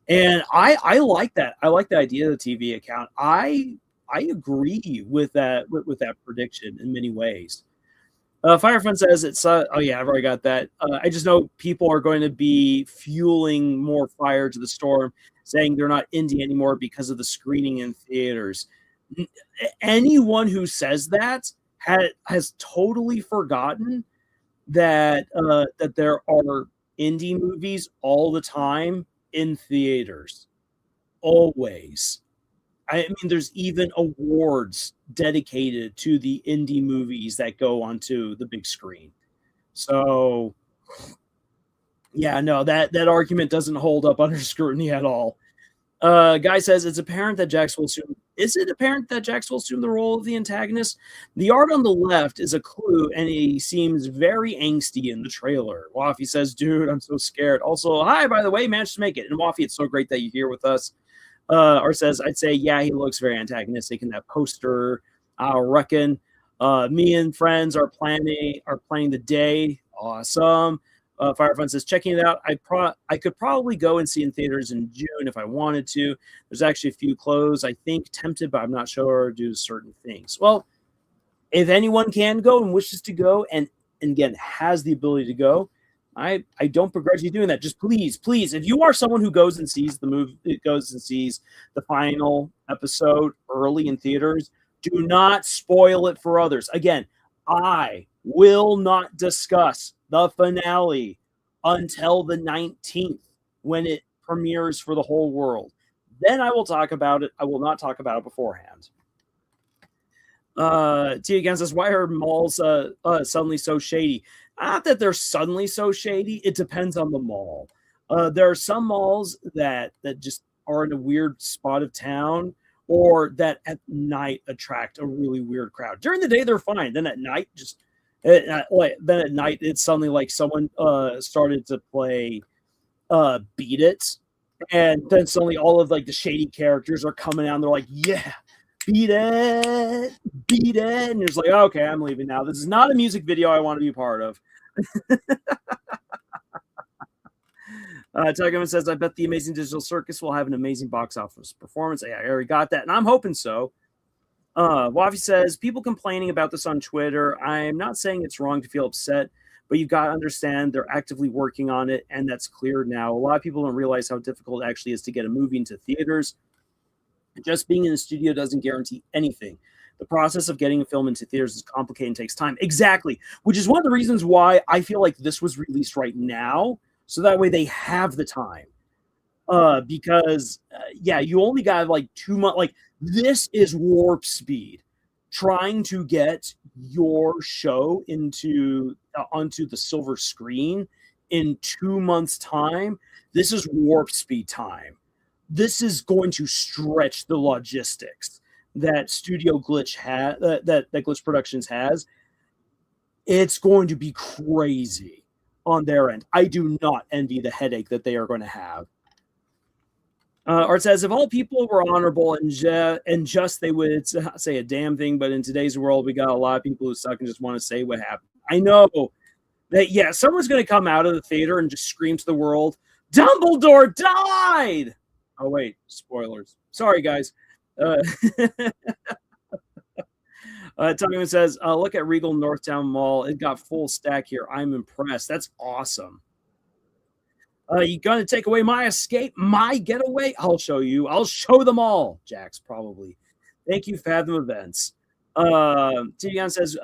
S1: And I like that. I like the idea of the TV account. I agree with with that prediction in many ways. Firefront says it's oh yeah, I've already got that. I just know people are going to be fueling more fire to the storm, saying they're not indie anymore because of the screening in theaters. Anyone who says that has totally forgotten that there are indie movies all the time in theaters, always. I mean, there's even awards dedicated to the indie movies that go onto the big screen. So, yeah, no, that argument doesn't hold up under scrutiny at all. Guy says it's apparent that Jax will assume. Is it apparent that Jax will assume the role of the antagonist? The art on the left is a clue, and he seems very angsty in the trailer. Waffy says, "Dude, I'm so scared." Also, hi, by the way, managed to make it. And Waffy, it's so great that you're here with us. Or says, I'd say, yeah, he looks very antagonistic in that poster. I reckon. Me and friends are planning the day. Awesome. Firefront says, checking it out. I could probably go and see in theaters in June if I wanted to. There's actually a few closed. I think tempted, but I'm not sure due to certain things. Well, if anyone can go and wishes to go and again has the ability to go, I don't begrudge you doing that. Just please, if you are someone who goes and sees the movie, goes and sees the final episode early in theaters, do not spoil it for others. Again, I will not discuss the finale until the 19th when it premieres for the whole world. Then I will talk about it. I will not talk about it beforehand. T again says, why are malls suddenly so shady? Not that they're suddenly so shady. It depends on the mall. There are some malls that just are in a weird spot of town, or that at night attract a really weird crowd. During the day, they're fine. Then at night, it's suddenly like someone started to play Beat It, and then suddenly all of like the shady characters are coming out and they're like, yeah, beat it, and you're just like, okay, I'm leaving now. This is not a music video I want to be part of. Tuggman says, I bet the Amazing Digital Circus will have an amazing box office performance. Yeah, I already got that, and I'm hoping so. Waffy says, people complaining about this on Twitter. I'm not saying it's wrong to feel upset, but you've got to understand they're actively working on it, and that's clear now. A lot of people don't realize how difficult it actually is to get a movie into theaters. Just being in the studio doesn't guarantee anything. The process of getting a film into theaters is complicated and takes time. Exactly, which is one of the reasons why I feel like this was released right now, so that way they have the time. Because you only got like 2 months. Like, this is warp speed. Trying to get your show onto the silver screen in 2 months' time. This is warp speed time. This is going to stretch the logistics that Studio Glitch has, that Glitch Productions has. It's going to be crazy on their end. I do not envy the headache that they are going to have. Art says, if all people were honorable and just, they would say a damn thing. But in today's world, we got a lot of people who suck and just want to say what happened. I know that, yeah, someone's going to come out of the theater and just scream to the world, Dumbledore died! Oh, wait, spoilers. Sorry, guys. Tuggman says, look at Regal Northtown Mall. It got full stack here. I'm impressed. That's awesome. You gonna take away my escape, my getaway? I'll show you. I'll show them all. Jax, probably. Thank you, Fathom Events. Tian says,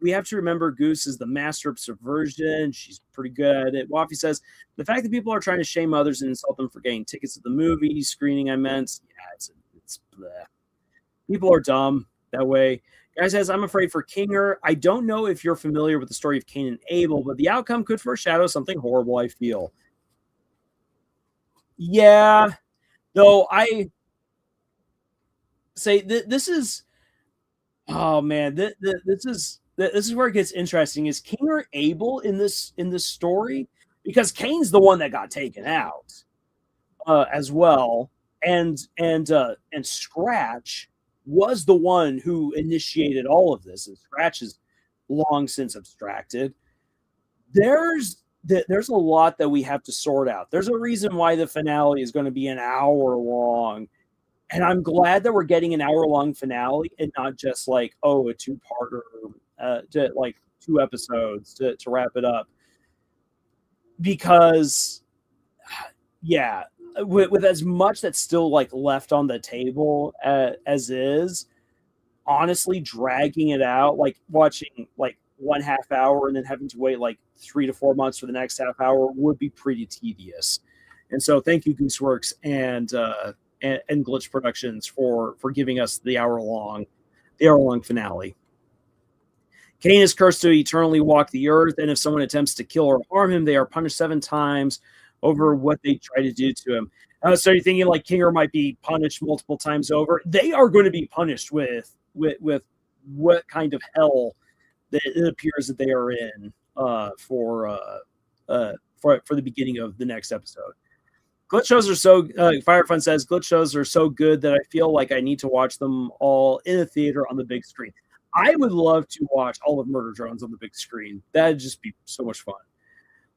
S1: we have to remember Goose is the master of subversion. She's pretty good at it. Waffy says, the fact that people are trying to shame others and insult them for getting tickets to the movie screening, I meant, yeah, it's bleh. People are dumb that way. Guy says, I'm afraid for Kinger. I don't know if you're familiar with the story of Cain and Abel, but the outcome could foreshadow something horrible, I feel. Yeah, though I say this is, oh man, this is where it gets interesting. Is King or Abel in this story? Because Cain's the one that got taken out as well, and Scratch was the one who initiated all of this, and Scratch is long since abstracted. There's there's a lot that we have to sort out. There's a reason why the finale is going to be an hour long. And I'm glad that we're getting an hour-long finale and not just like, oh, a two-parter, to like 2 episodes to wrap it up. Because, yeah, with as much that's still like left on the table as is, honestly, dragging it out, like watching like 1/2 hour and then having to wait like 3 to 4 months for the next half hour would be pretty tedious. And so, thank you, Gooseworks and Glitch Productions for giving us the hour-long finale. Cain is cursed to eternally walk the earth, and if someone attempts to kill or harm him, they are punished 7 times over what they try to do to him. So you're thinking like Kinger might be punished multiple times over. They are going to be punished with what kind of hell that it appears that they are in for the beginning of the next episode. Glitch shows are so Firefun says glitch shows are so good that I feel like I need to watch them all in a theater on the big screen. I would love to watch all of Murder Drones on the big screen. That'd just be so much fun.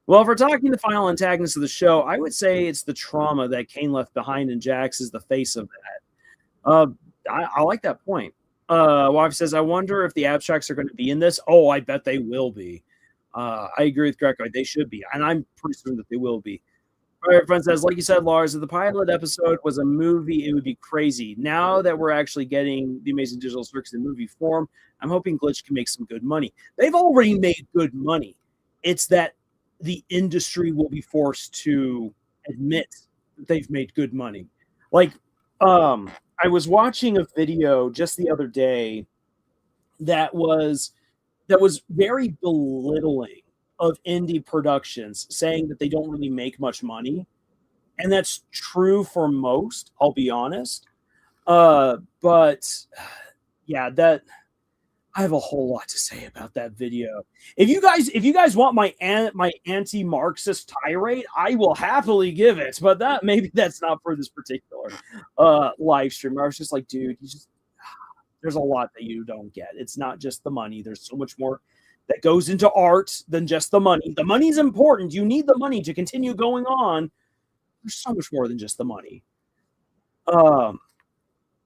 S1: Well, if we're talking the final antagonist of the show, I would say it's the trauma that Cain left behind, and Jax is the face of that. I like that point. Wife says, I wonder if the abstracts are going to be in this. Oh, I bet they will be. I agree with Greco. They should be, and I'm pretty certain that they will be. My friend says, like you said, Lars, if the pilot episode was a movie, it would be crazy. Now that we're actually getting the Amazing Digital Circus in movie form, I'm hoping Glitch can make some good money. They've already made good money. It's that the industry will be forced to admit that they've made good money. Like, I was watching a video just the other day that was very belittling of indie productions, saying that they don't really make much money. And that's true for most, I'll be honest. But yeah, that I have a whole lot to say about that video. If you guys want my anti-Marxist tirade, I will happily give it. But maybe that's not for this particular live stream. I was just like, dude, there's a lot that you don't get. It's not just the money. There's so much more that goes into art than just the money. The money's important. You need the money to continue going on. There's so much more than just the money.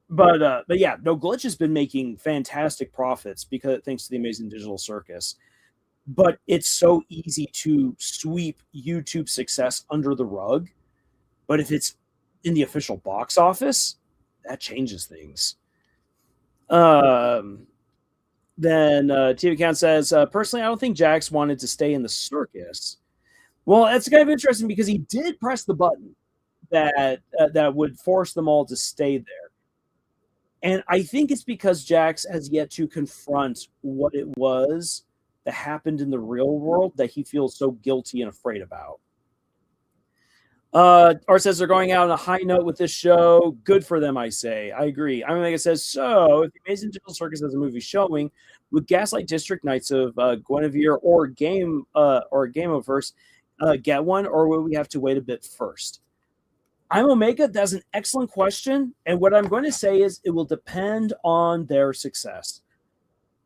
S1: But yeah, no, Glitch has been making fantastic profits thanks to the Amazing Digital Circus. But it's so easy to sweep YouTube success under the rug. But if it's in the official box office, that changes things. Then TV Count says, personally, I don't think Jax wanted to stay in the circus. Well, that's kind of interesting because he did press the button that would force them all to stay there. And I think it's because Jax has yet to confront what it was that happened in the real world that he feels so guilty and afraid about. Art says they're going out on a high note with this show. Good for them, I say. I agree. I mean, like it says, so if the Amazing Digital Circus has a movie showing, would Gaslight District Knights of Guinevere or Gameoverse get one, or will we have to wait a bit first? I'm Omega. That's an excellent question. And what I'm going to say is it will depend on their success.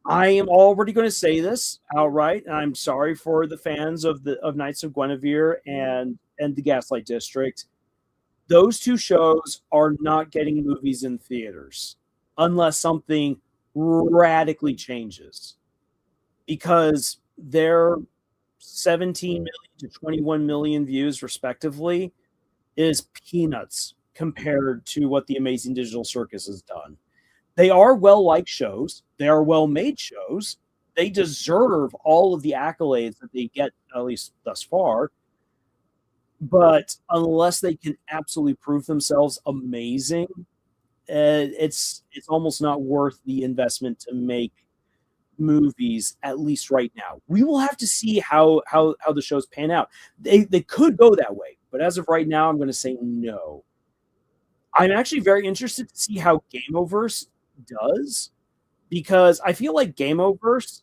S1: I am already going to say this outright, and I'm sorry for the fans of Knights of Guinevere and the Gaslight District. Those two shows are not getting movies in theaters unless something radically changes, because their 17 million to 21 million views respectively is peanuts compared to what the Amazing Digital Circus has done. They are well-liked shows. They are well-made shows. They deserve all of the accolades that they get, at least thus far. But unless they can absolutely prove themselves amazing, it's almost not worth the investment to make movies, at least right now. We will have to see how the shows pan out. They could go that way, but as of right now, I'm going to say no. I'm actually very interested to see how Gameoverse does, because I feel like Gameoverse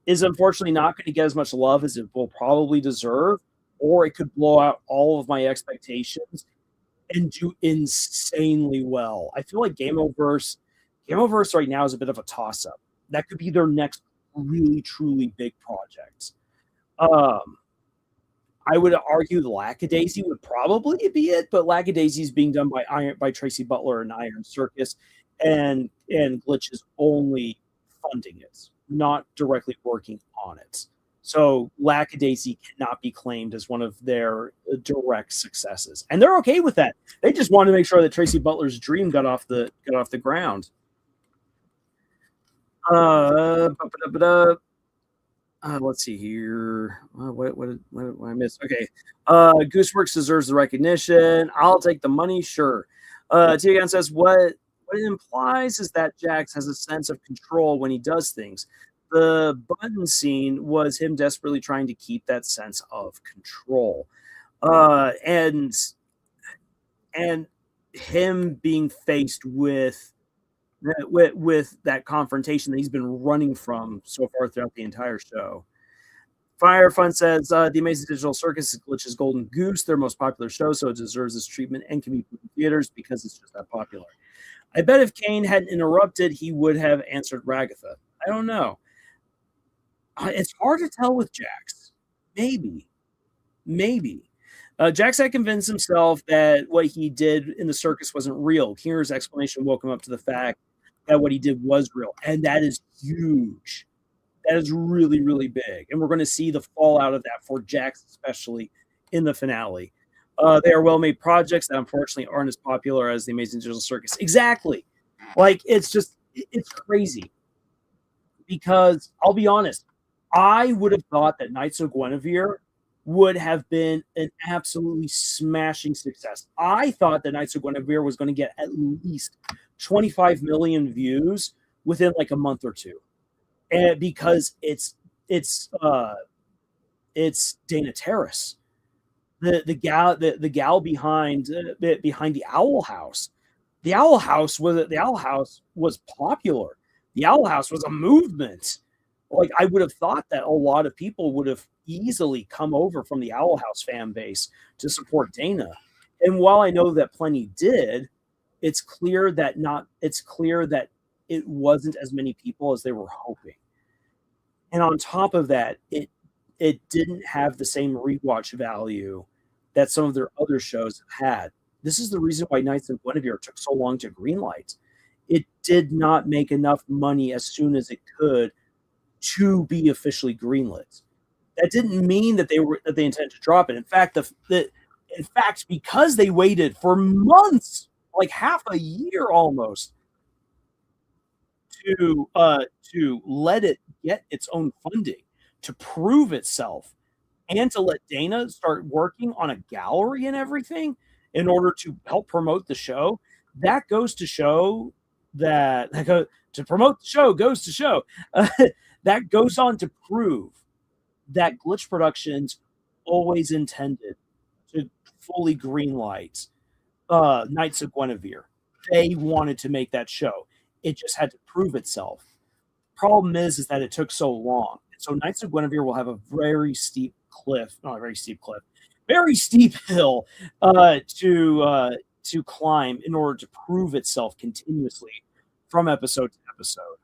S1: is unfortunately not going to get as much love as it will probably deserve, or it could blow out all of my expectations and do insanely well. I feel like Gameoverse right now is a bit of a toss-up. That could be their next really, truly big project. I would argue the Lackadaisy would probably be it, but Lackadaisy is being done by Tracy Butler and Iron Circus, and Glitch is only funding it, not directly working on it. So Lackadaisy cannot be claimed as one of their direct successes, and they're okay with that. They just want to make sure that Tracy Butler's dream got off the ground. Let's see here. What did I miss? Okay. Gooseworks deserves the recognition. I'll take the money, sure. Tiagan says what it implies is that Jax has a sense of control when he does things. The button scene was him desperately trying to keep that sense of control. And him being faced with that confrontation that he's been running from so far throughout the entire show. Fire Fun says The Amazing Digital Circus is Glitch's Golden Goose, their most popular show, so it deserves this treatment and can be put in theaters because it's just that popular. I bet if Kane hadn't interrupted, he would have answered Ragatha. I don't know. It's hard to tell with Jax. Maybe. Jax had convinced himself that what he did in the circus wasn't real. Kira's explanation woke him up to the fact that what he did was real, and that is huge. That is really, really big, and we're going to see the fallout of that for Jax, especially in the finale. They are well-made projects that unfortunately aren't as popular as The Amazing Digital Circus. Exactly. Like, it's crazy. Because, I'll be honest, I would have thought that Knights of Guinevere would have been an absolutely smashing success. I thought that Knights of Guinevere was going to get at least 25 million views within like a month or two. And because it's Dana Terrace, the gal behind the Owl House. The Owl House was popular. The Owl House was a movement. Like, I would have thought that a lot of people would have easily come over from the Owl House fan base to support Dana. And while I know that plenty did, it's clear that it wasn't as many people as they were hoping. And on top of that, it didn't have the same rewatch value that some of their other shows have had. This is the reason why Knights of Guinevere took so long to greenlight. It did not make enough money as soon as it could to be officially greenlit. That didn't mean that they intended to drop it. In fact, because they waited for months, like half a year almost, to let it get its own funding, to prove itself, and to let Dana start working on a gallery and everything in order to help promote the show, that goes to show that to promote the show goes to show that goes on to prove that Glitch Productions always intended to fully greenlight Knights of Guinevere. They wanted to make that show. It just had to prove itself. Problem is that it took so long. So Knights of Guinevere will have a very steep hill to climb in order to prove itself continuously from episode to episode.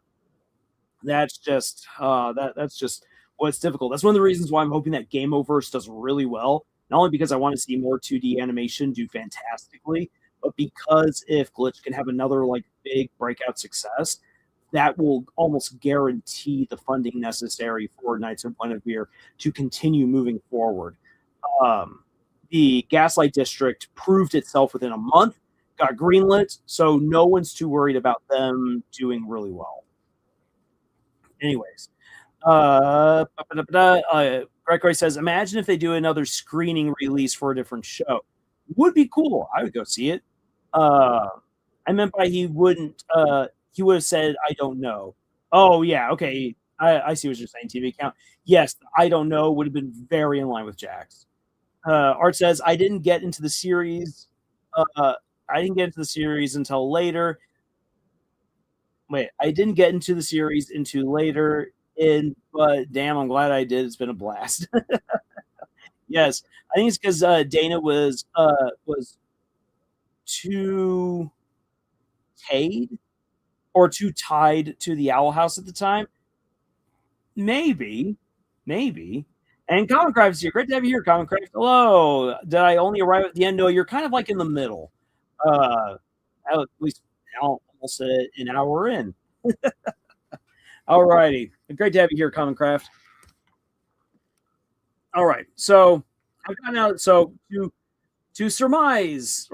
S1: That's just what's difficult. That's one of the reasons why I'm hoping that Game Oververse does really well. Not only because I want to see more 2D animation do fantastically, but because if Glitch can have another like big breakout success, that will almost guarantee the funding necessary for Knights of Guinevere to continue moving forward. The Gaslight District proved itself within a month, got greenlit, so no one's too worried about them doing really well. Anyways, Gregory says, imagine if they do another screening release for a different show. Would be cool. I would go see it. I meant by he wouldn't, he would have said, I don't know. Oh, yeah, okay. I see what you're saying, TV account. Yes, I don't know would have been very in line with Jax. Art says, I didn't get into the series. Until later. Wait, I didn't get into the series until later, but damn, I'm glad I did. It's been a blast. Yes, I think it's because Dana was too tied to the Owl House at the time. Maybe. And Common Craft is here. Great to have you here, Common Craft. Hello. Did I only arrive at the end? No, you're kind of like in the middle. At least almost an hour in. All righty. Great to have you here, Common Craft. All right. So I've gotten out. So to summarize,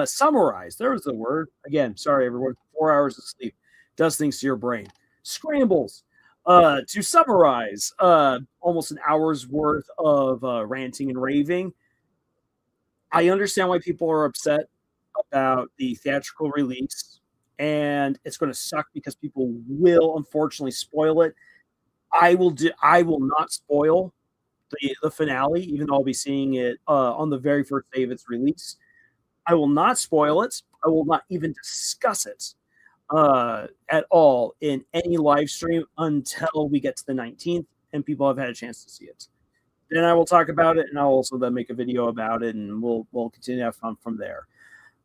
S1: summarize. There was the word. Again, sorry, everyone. 4 hours of sleep does things to your brain. Scrambles. To summarize, almost an hour's worth of ranting and raving. I understand why people are upset about the theatrical release, and it's going to suck because people will unfortunately spoil it. I will not spoil the finale, even though I'll be seeing it on the very first day of its release. I will not spoil it. I will not even discuss it at all in any live stream until we get to the 19th and people have had a chance to see it. Then I will talk about it, and I'll also then make a video about it, and we'll continue to have fun from there.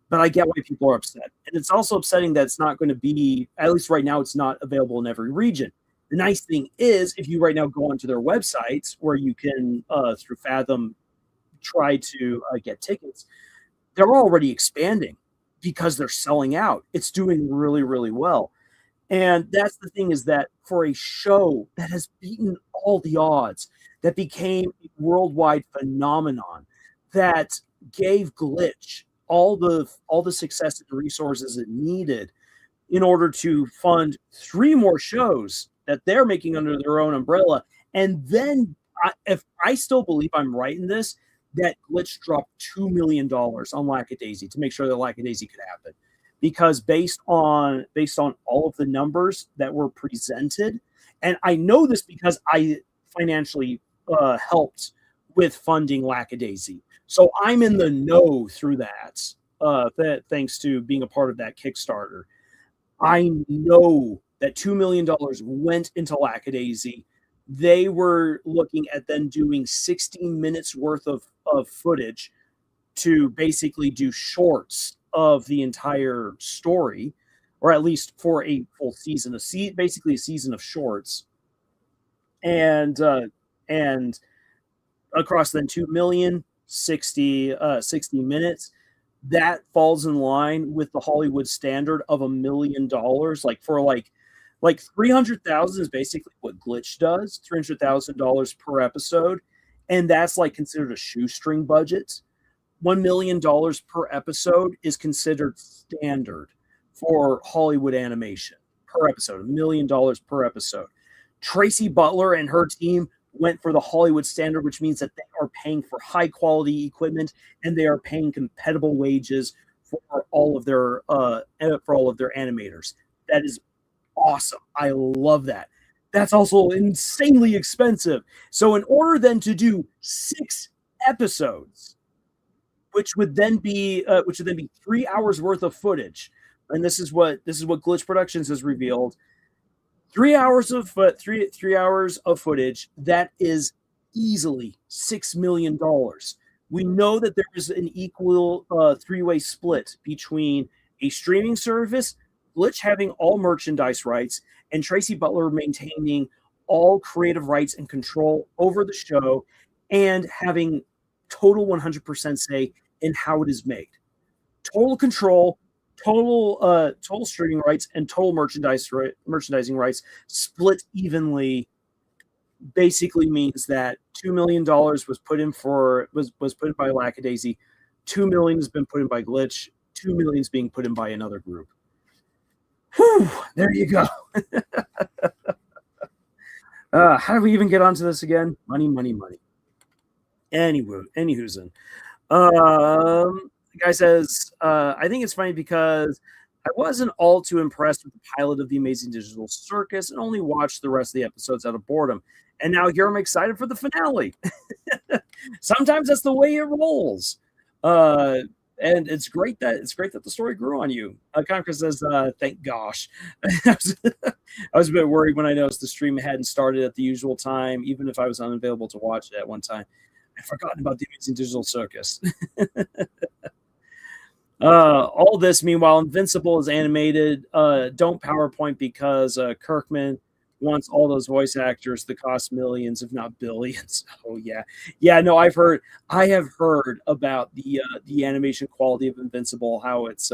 S1: But I get why people are upset. And it's also upsetting that it's not going to be, at least right now, it's not available in every region. The nice thing is, if you right now go onto their websites where you can, through Fathom, try to get tickets, they're already expanding because they're selling out. It's doing really, really well. And that's the thing, is that for a show that has beaten all the odds, that became a worldwide phenomenon, that gave Glitch all the success and resources it needed in order to fund 3 more shows that they're making under their own umbrella. And then, if I still believe I'm right in this, that Glitch dropped $2 million on Lackadaisy to make sure that Lackadaisy could happen. Because based on all of the numbers that were presented, and I know this because I financially helped with funding Lackadaisy, so I'm in the know through that. Thanks to being a part of that Kickstarter, I know that $2 million went into Lackadaisy. They were looking at then doing 16 minutes worth of footage to basically do shorts of the entire story, or at least for a full season, basically a season of shorts, and across then 2 million 60 minutes. That falls in line with the Hollywood standard of $1 million. Like 300,000 is basically what Glitch does, $300,000 per episode, and that's like considered a shoestring budget. $1 million per episode is considered standard for Hollywood animation per episode. $1 million per episode. Tracy Butler and her team went for the Hollywood standard, which means that they are paying for high quality equipment and they are paying competitive wages for all of their animators. That is awesome. I love that. That's also insanely expensive. So in order then to do 6 episodes, which would then be 3 hours worth of footage, and this is what Glitch Productions has revealed. 3 hours of 3 hours of footage, that is easily $6 million. We know that there is an equal 3-way split between a streaming service, Glitch having all merchandise rights, and Tracy Butler maintaining all creative rights and control over the show, and having total 100% say in how it is made. Total control, total streaming rights, and total merchandising rights split evenly. Basically means that $2 million was put in by Lackadaisy, $2 million has been put in by Glitch, $2 million is being put in by another group. Whew, there you go. How do we even get onto this again? Money. Anywhoozin. The guy says, I think it's funny because I wasn't all too impressed with the pilot of The Amazing Digital Circus and only watched the rest of the episodes out of boredom. And now here I'm excited for the finale. Sometimes that's the way it rolls. And it's great that the story grew on you. Conquer says, thank gosh. I was a bit worried when I noticed the stream hadn't started at the usual time, even if I was unavailable to watch it at one time. I'd forgotten about The Amazing Digital Circus. All this, meanwhile, Invincible is animated. Don't PowerPoint because Kirkman wants all those voice actors that cost millions, if not billions. Oh yeah. No, I have heard about the animation quality of Invincible, how it's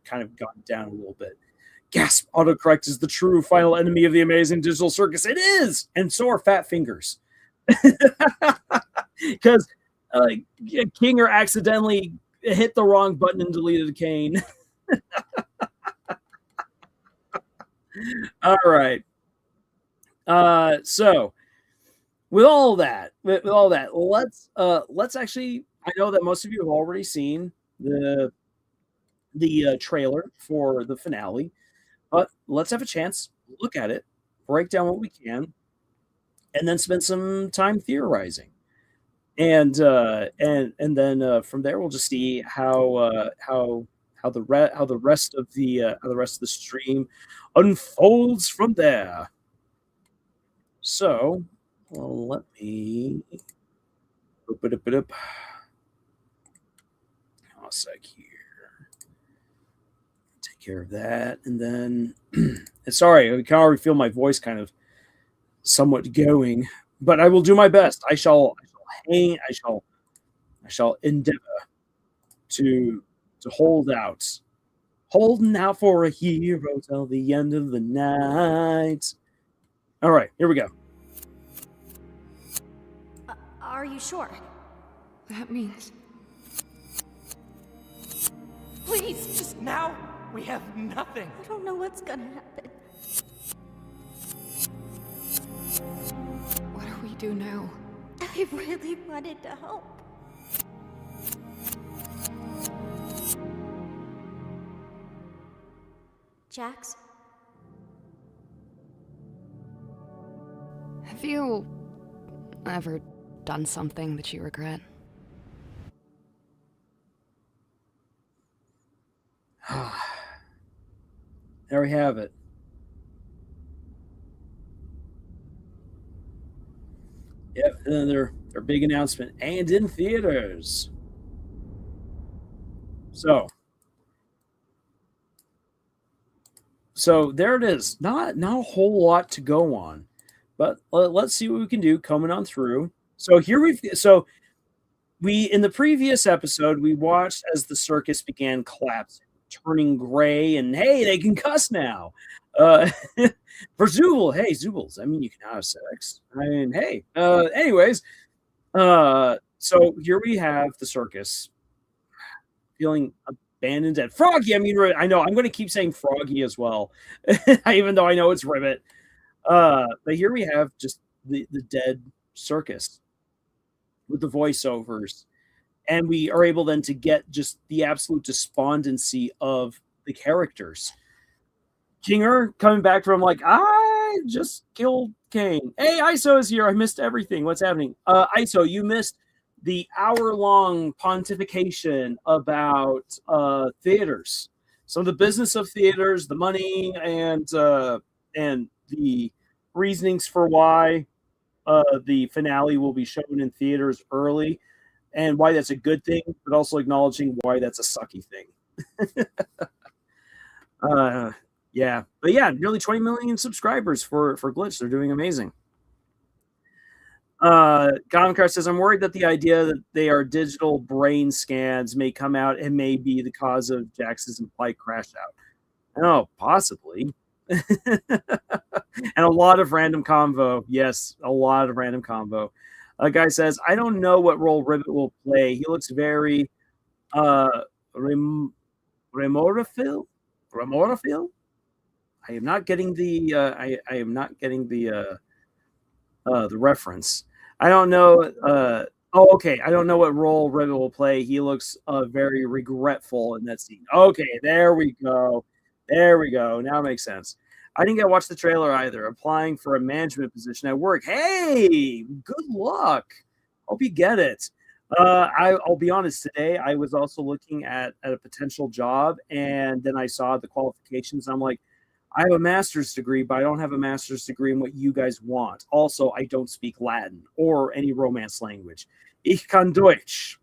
S1: kind of gone down a little bit. Gasp! Autocorrect is the true final enemy of the amazing Digital Circus. It is, and so are fat fingers, because Kinger accidentally hit the wrong button and deleted Kane. All right. So with all that, let's actually. I know that most of you have already seen the trailer for the finale, but let's have a chance, look at it, break down what we can, and then spend some time theorizing. And then from there we'll just see how the rest of the stream unfolds from there. So let me open it up. A sec here. Take care of that, and then sorry, I can already feel my voice kind of somewhat going, but I will do my best. I shall endeavor to hold out. Holding out for a hero till the end of the night. All right, here we go.
S2: Are you sure?
S3: That means...
S2: Please,
S4: Just now, we have nothing.
S2: I don't know what's gonna happen.
S3: what do we do now?
S2: I really wanted to help. Jax?
S3: Have you ever done something that you regret?
S1: There we have it. Yep, and their big announcement, and in theaters. So there it is. Not a whole lot to go on, but let's see what we can do coming on through. So we in the previous episode we watched as the circus began collapsing, turning gray, and hey, they can cuss now. For Zubul, hey Zubals, I mean you can have sex. I mean, hey. Anyways, so here we have the circus feeling abandoned at Froggy. I mean, I know I'm going to keep saying Froggy as well, even though I know it's Ribbit. But here we have just the dead circus with the voiceovers, and we are able then to get just the absolute despondency of the characters. Kinger coming back from like, I just killed Kane. Hey, ISO is here. I missed everything. What's happening? ISO, you missed the hour-long pontification about theaters. So the business of theaters, the money, and the reasonings for why the finale will be shown in theaters early, and why that's a good thing, but also acknowledging why that's a sucky thing. Yeah, but yeah, nearly 20 million subscribers for Glitch. They're doing amazing. Gomcar says, I'm worried that the idea that they are digital brain scans may come out and may be the cause of Jax's implied crash out. Oh, possibly. And a lot of random convo. Yes, a lot of random convo. A guy says, I don't know what role Ribbit will play. He looks very Remorafil? I am not getting the I am not getting the reference. I don't know. Okay. I don't know what role Ribbit will play. He looks very regretful in that scene. Okay, there we go. There we go. Now it makes sense. I didn't get to watch the trailer either. Applying for a management position at work. Hey, good luck. Hope you get it. I'll be honest. Today, I was also looking at a potential job, and then I saw the qualifications. I'm like, I have a master's degree, but I don't have a master's degree in what you guys want. Also, I don't speak Latin or any Romance language. Ich kann Deutsch.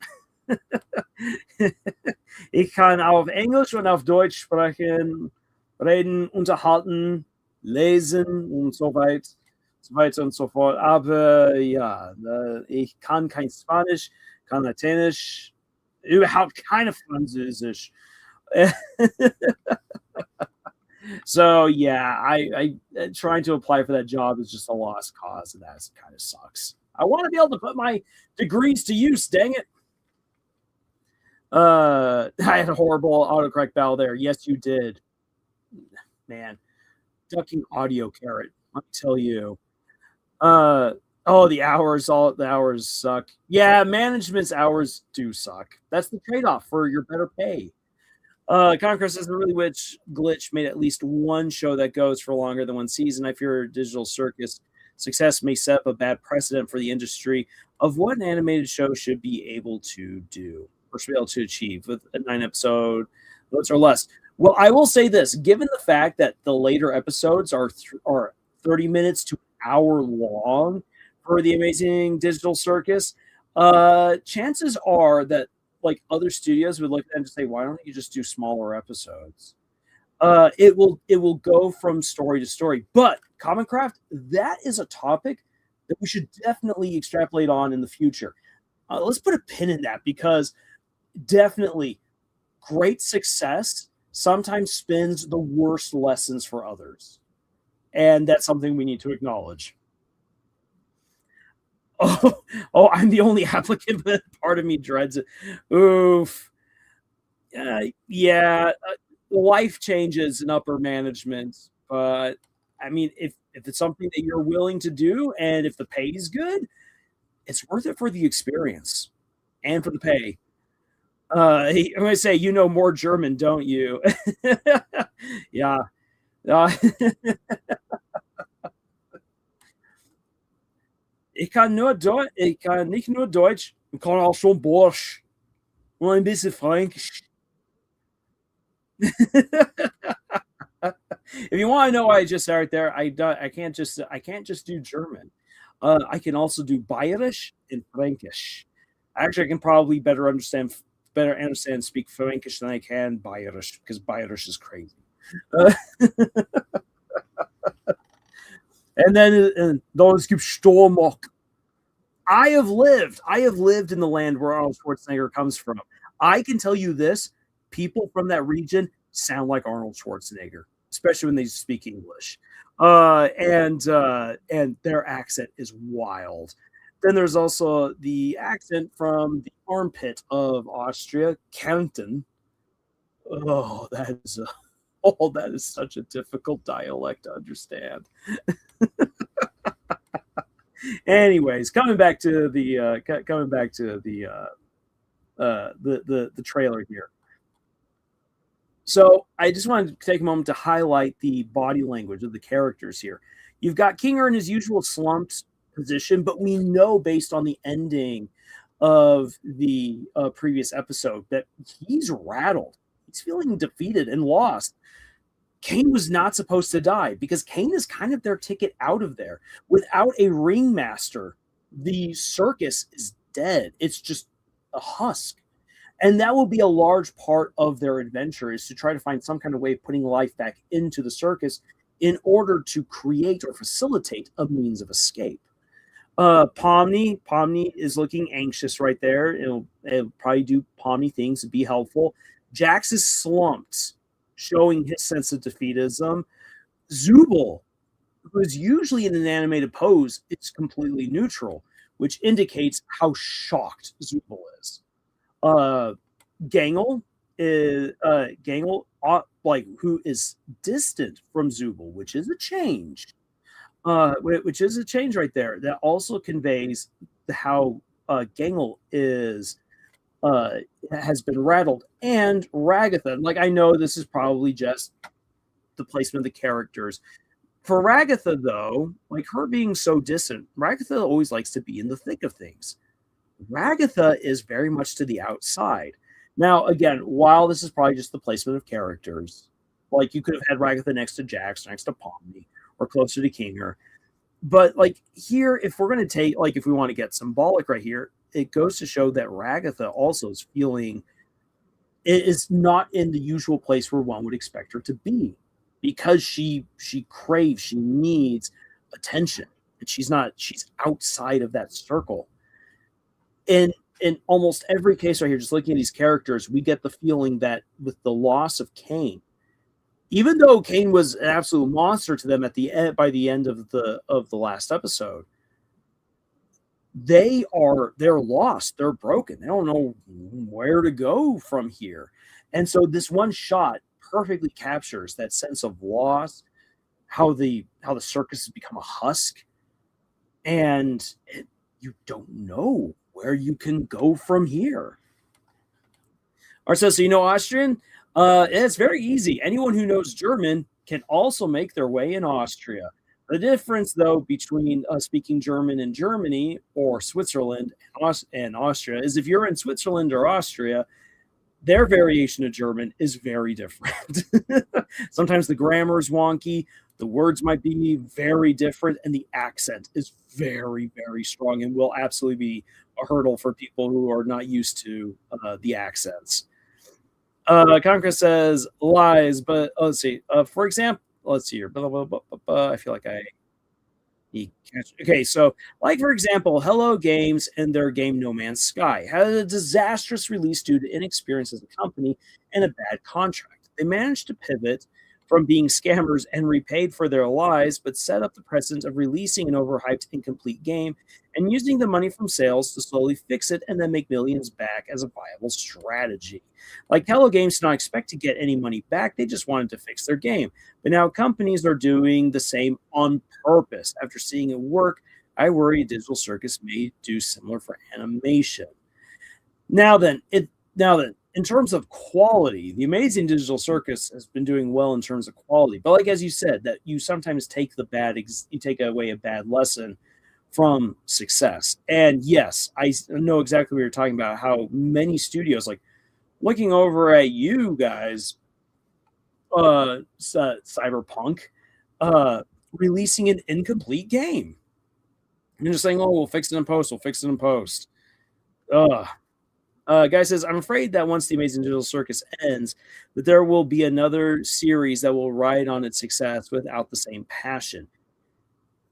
S1: Ich kann auf Englisch und auf Deutsch sprechen, reden, unterhalten, lesen und so weiter und so fort. Aber ja, ich kann kein Spanisch, kann Lateinisch, überhaupt keine Französisch. So yeah, I trying to apply for that job is just a lost cause, and that kind of sucks. I want to be able to put my degrees to use. Dang it! I had a horrible autocorrect battle there. Yes, you did, man. Ducking audio carrot. I'll tell you. Oh, all the hours suck. Yeah, management's hours do suck. That's the trade-off for your better pay. Conquest says the really witch glitch made at least one show that goes for longer than one season. I fear Digital Circus success may set up a bad precedent for the industry of what an animated show should be able to do or should be able to achieve with a 9-episode or less. Well, I will say this: given the fact that the later episodes are 30 minutes to an hour long for the amazing Digital Circus, chances are that like other studios would look at them and say, why don't you just do smaller episodes? It will go from story to story. But Common Craft, that is a topic that we should definitely extrapolate on in the future. Let's put a pin in that, because definitely great success sometimes spins the worst lessons for others. And that's something we need to acknowledge. Oh, I'm the only applicant, but part of me dreads it. Oof. Yeah, life changes in upper management, but I mean, if it's something that you're willing to do, and if the pay is good, it's worth it for the experience and for the pay. I'm gonna say, you know more German, don't you? Yeah. Ich kann nicht nur Deutsch, ich kann auch schon Borsch und ein bisschen Fränkisch. If you want to know what I just said right there, I can't just do German. I can also do Bayerisch and Fränkisch. Actually, I can probably better understand and speak Fränkisch than I can Bayerisch, because Bayerisch is crazy. And then those keep Stormok. I have lived in the land where Arnold Schwarzenegger comes from. I can tell you this: people from that region sound like Arnold Schwarzenegger, especially when they speak English. And their accent is wild. Then there's also the accent from the armpit of Austria, Kärnten. Oh, that is such a difficult dialect to understand. Anyways, coming back to the trailer here. So I just wanted to take a moment to highlight the body language of the characters here. You've got Kinger in his usual slumped position, but we know based on the ending of the previous episode that he's rattled. He's feeling defeated and lost. Kane was not supposed to die, because Kane is kind of their ticket out of there. Without a ringmaster, the circus is dead. It's just a husk. And that will be a large part of their adventure, is to try to find some kind of way of putting life back into the circus in order to create or facilitate a means of escape. Pomni is looking anxious right there. It'll probably do Pomni things to be helpful. Jax is slumped, showing his sense of defeatism. Zubul, who is usually in an animated pose, is completely neutral, which indicates how shocked Zubul is. Gangle is who is distant from Zubul, which is a change. Which is a change right there. That also conveys how Gangle has been rattled. And Ragatha, like, I know this is probably just the placement of the characters. For Ragatha, though, like her being so distant, Ragatha always likes to be in the thick of things. Ragatha is very much to the outside. Now, again, while this is probably just the placement of characters, like you could have had Ragatha next to Jax, next to Pomni, or closer to Kinger. But like here, if we're going to take, like, if we want to get symbolic right here, it goes to show that Ragatha also is feeling, it is not in the usual place where one would expect her to be, because she craves, she needs attention, and she's outside of that circle. In almost every case right here, just looking at these characters, we get the feeling that with the loss of Cain, even though Cain was an absolute monster to them at the end, by the end of the last episode, they're lost, they're broken, they don't know where to go from here. And so this one shot perfectly captures that sense of loss, how the circus has become a husk, and you don't know where you can go from here. All right, so you know Austrian? It's very easy. Anyone who knows German can also make their way in Austria. The difference, though, between speaking German in Germany or Switzerland and Austria is if you're in Switzerland or Austria, their variation of German is very different. Sometimes the grammar is wonky, the words might be very different, and the accent is very, very strong and will absolutely be a hurdle for people who are not used to the accents. Conquest says lies, but let's see. For example, let's see here. Blah, blah, blah, blah, blah. I feel like okay, so like for example, Hello Games and their game No Man's Sky had a disastrous release due to inexperience as a company and a bad contract. They managed to pivot from being scammers and repaid for their lies, but set up the precedent of releasing an overhyped, incomplete game and using the money from sales to slowly fix it and then make millions back as a viable strategy. Like Hello Games did not expect to get any money back, they just wanted to fix their game. But now companies are doing the same on purpose. After seeing it work, I worry Digital Circus may do similar for animation. Now then, in terms of quality, the amazing Digital Circus has been doing well in terms of quality. But like as you said, that you sometimes take you take away a bad lesson from success. And yes, I know exactly what you're talking about. How many studios, like looking over at you guys, Cyberpunk, releasing an incomplete game, and just saying, "Oh, we'll fix it in post. We'll fix it in post." Guy says, I'm afraid that once the Amazing Digital Circus ends, that there will be another series that will ride on its success without the same passion.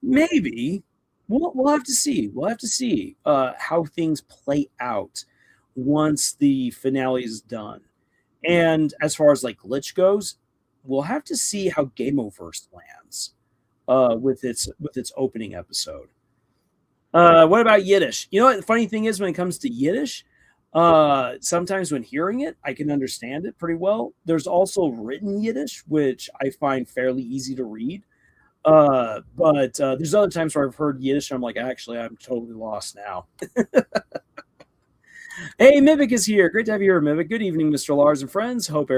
S1: Maybe. We'll have to see. We'll have to see how things play out once the finale is done. And as far as like Glitch goes, we'll have to see how Gameoverse lands with its opening episode. What about Yiddish? You know what the funny thing is when it comes to Yiddish? Sometimes when hearing it, I can understand it pretty well. There's also written Yiddish, which I find fairly easy to read. But there's other times where I've heard Yiddish and I'm like, actually, I'm totally lost now. Hey, Mimic is here. Great to have you here, Mimic. Good evening, Mr. Lars and friends. Hope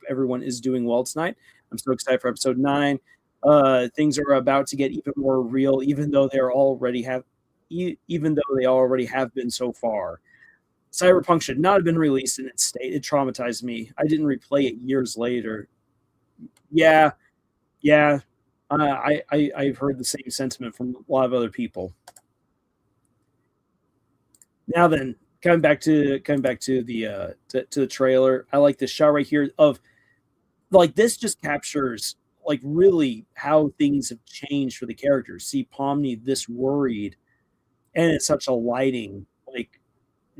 S1: everyone is doing well tonight. I'm so excited for episode 9. Things are about to get even more real, even though they already have been so far. Cyberpunk should not have been released in its state. It traumatized me. I didn't replay it years later. Yeah. I've heard the same sentiment from a lot of other people. Now then, coming back to the trailer, I like this shot right here of like this just captures like really how things have changed for the characters. See Pomni this worried, and it's such a lighting like.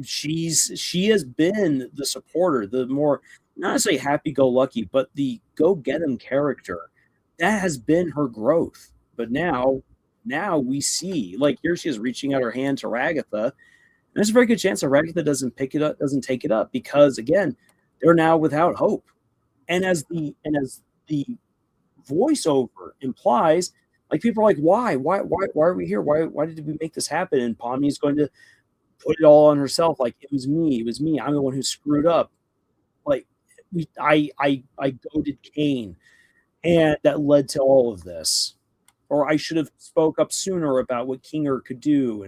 S1: She has been the supporter, the more not necessarily happy-go-lucky, but the go-get-em character. That has been her growth. But now we see, like here she is reaching out her hand to Ragatha. And there's a very good chance that Ragatha doesn't take it up because again, they're now without hope. And as the voiceover implies, like people are like, why are we here? Why did we make this happen? And Pomni's going to put it all on herself, like it was me. I'm the one who screwed up. Like I goaded Cain, and that led to all of this. Or I should have spoke up sooner about what Kinger could do,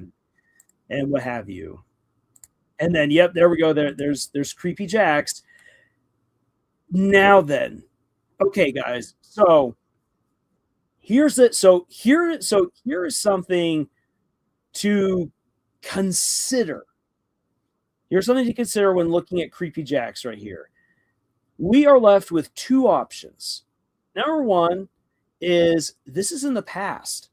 S1: and what have you. And then, yep, there we go. There's Creepy Jax. Now then, okay, guys. So here's it. So here is something to consider. Here's something to consider when looking at Creepy Jax right here. We are left with two options. Number one is this is in the past.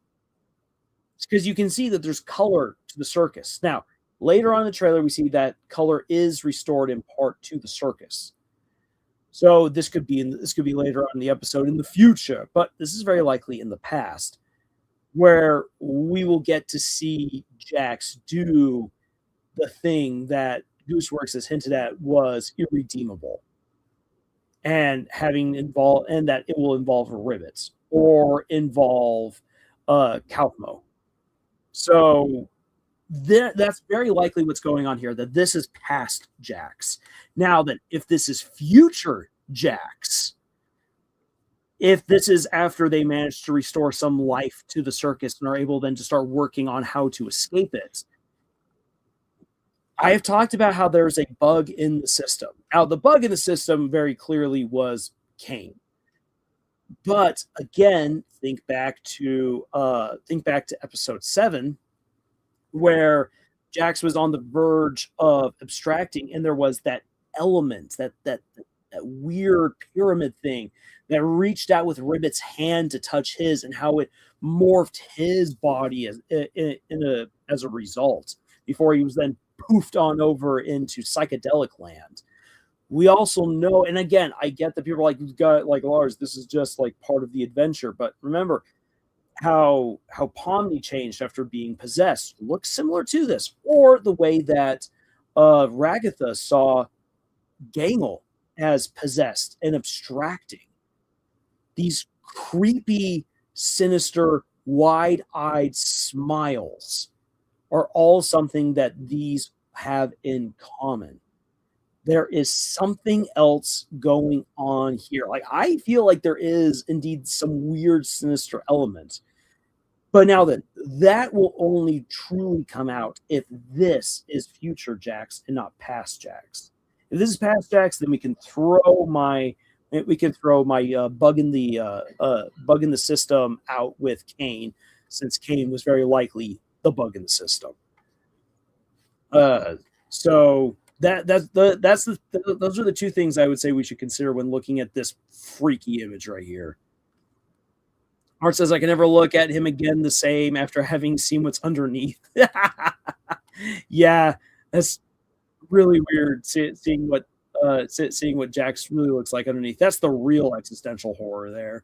S1: Because you can see that there's color to the circus. Now, later on in the trailer, we see that color is restored in part to the circus. So this could be later on in the episode in the future, but this is very likely in the past, where we will get to see Jax do the thing that Gooseworks has hinted at was irredeemable, and that it will involve rivets or involve Kaufmo. So that's very likely what's going on here, that this is past Jax. Now, that if this is future Jax, if this is after they manage to restore some life to the circus and are able then to start working on how to escape it, I have talked about how there's a bug in the system. Now, the bug in the system very clearly was Kane. But again, think back to episode 7, where Jax was on the verge of abstracting, and there was that element, that weird pyramid thing that reached out with Ribbit's hand to touch his, and how it morphed his body as a result, before he was then poofed on over into psychedelic land. We also know, and again, I get that people are like Lars, this is just like part of the adventure. But remember how Pomni changed after being possessed looks similar to this, or the way that Ragatha saw Gangle as possessed and abstracting. These creepy, sinister, wide-eyed smiles are all something that these have in common. There is something else going on here. Like, I feel like there is indeed some weird, sinister element. But now that will only truly come out if this is future Jax and not past Jax. If this is past Jax, then we can throw my bug in the system out with Kane, since Kane was very likely the bug in the system. So those are the two things I would say we should consider when looking at this freaky image right here. Art says, I can never look at him again the same after having seen what's underneath. Yeah, that's really weird, seeing what Jax really looks like underneath. That's the real existential horror there.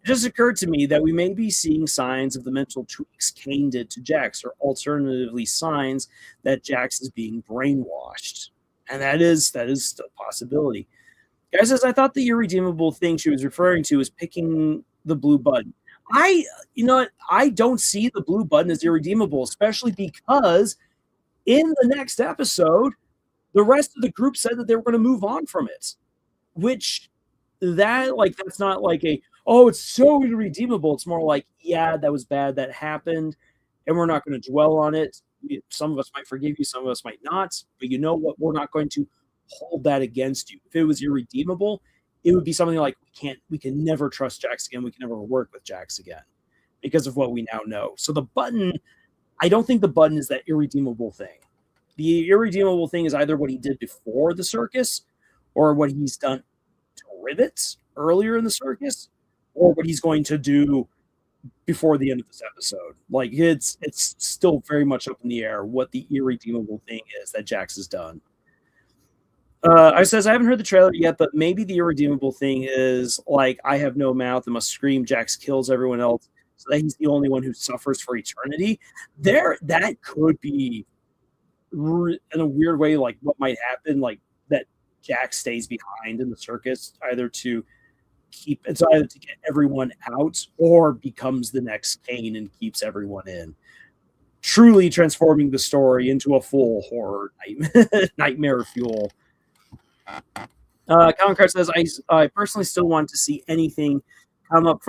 S1: It just occurred to me that we may be seeing signs of the mental tweaks Kane did to Jax, or alternatively signs that Jax is being brainwashed. And that is a possibility. Guy says, I thought the irredeemable thing she was referring to was picking the blue button. I don't see the blue button as irredeemable, especially because in the next episode, the rest of the group said that they were going to move on from it, which that's not like it's so irredeemable. It's more like, yeah, that was bad, that happened, and we're not going to dwell on it. Some of us might forgive you, some of us might not, but you know what? We're not going to hold that against you. If it was irredeemable, it would be something like, we can never trust Jax again. We can never work with Jax again because of what we now know. So the button, I don't think the button is that irredeemable thing. The irredeemable thing is either what he did before the circus, or what he's done to Rivets earlier in the circus, or what he's going to do before the end of this episode. Like, it's still very much up in the air what the irredeemable thing is that Jax has done. I says, I haven't heard the trailer yet, but maybe the irredeemable thing is like, I have no mouth and must scream, Jax kills everyone else, so that he's the only one who suffers for eternity. That could be, in a weird way, like what might happen, like that Jax stays behind in the circus, either to get everyone out, or becomes the next Kane and keeps everyone in, truly transforming the story into a full horror nightmare fuel. Colin Card says, I personally still want to see anything come up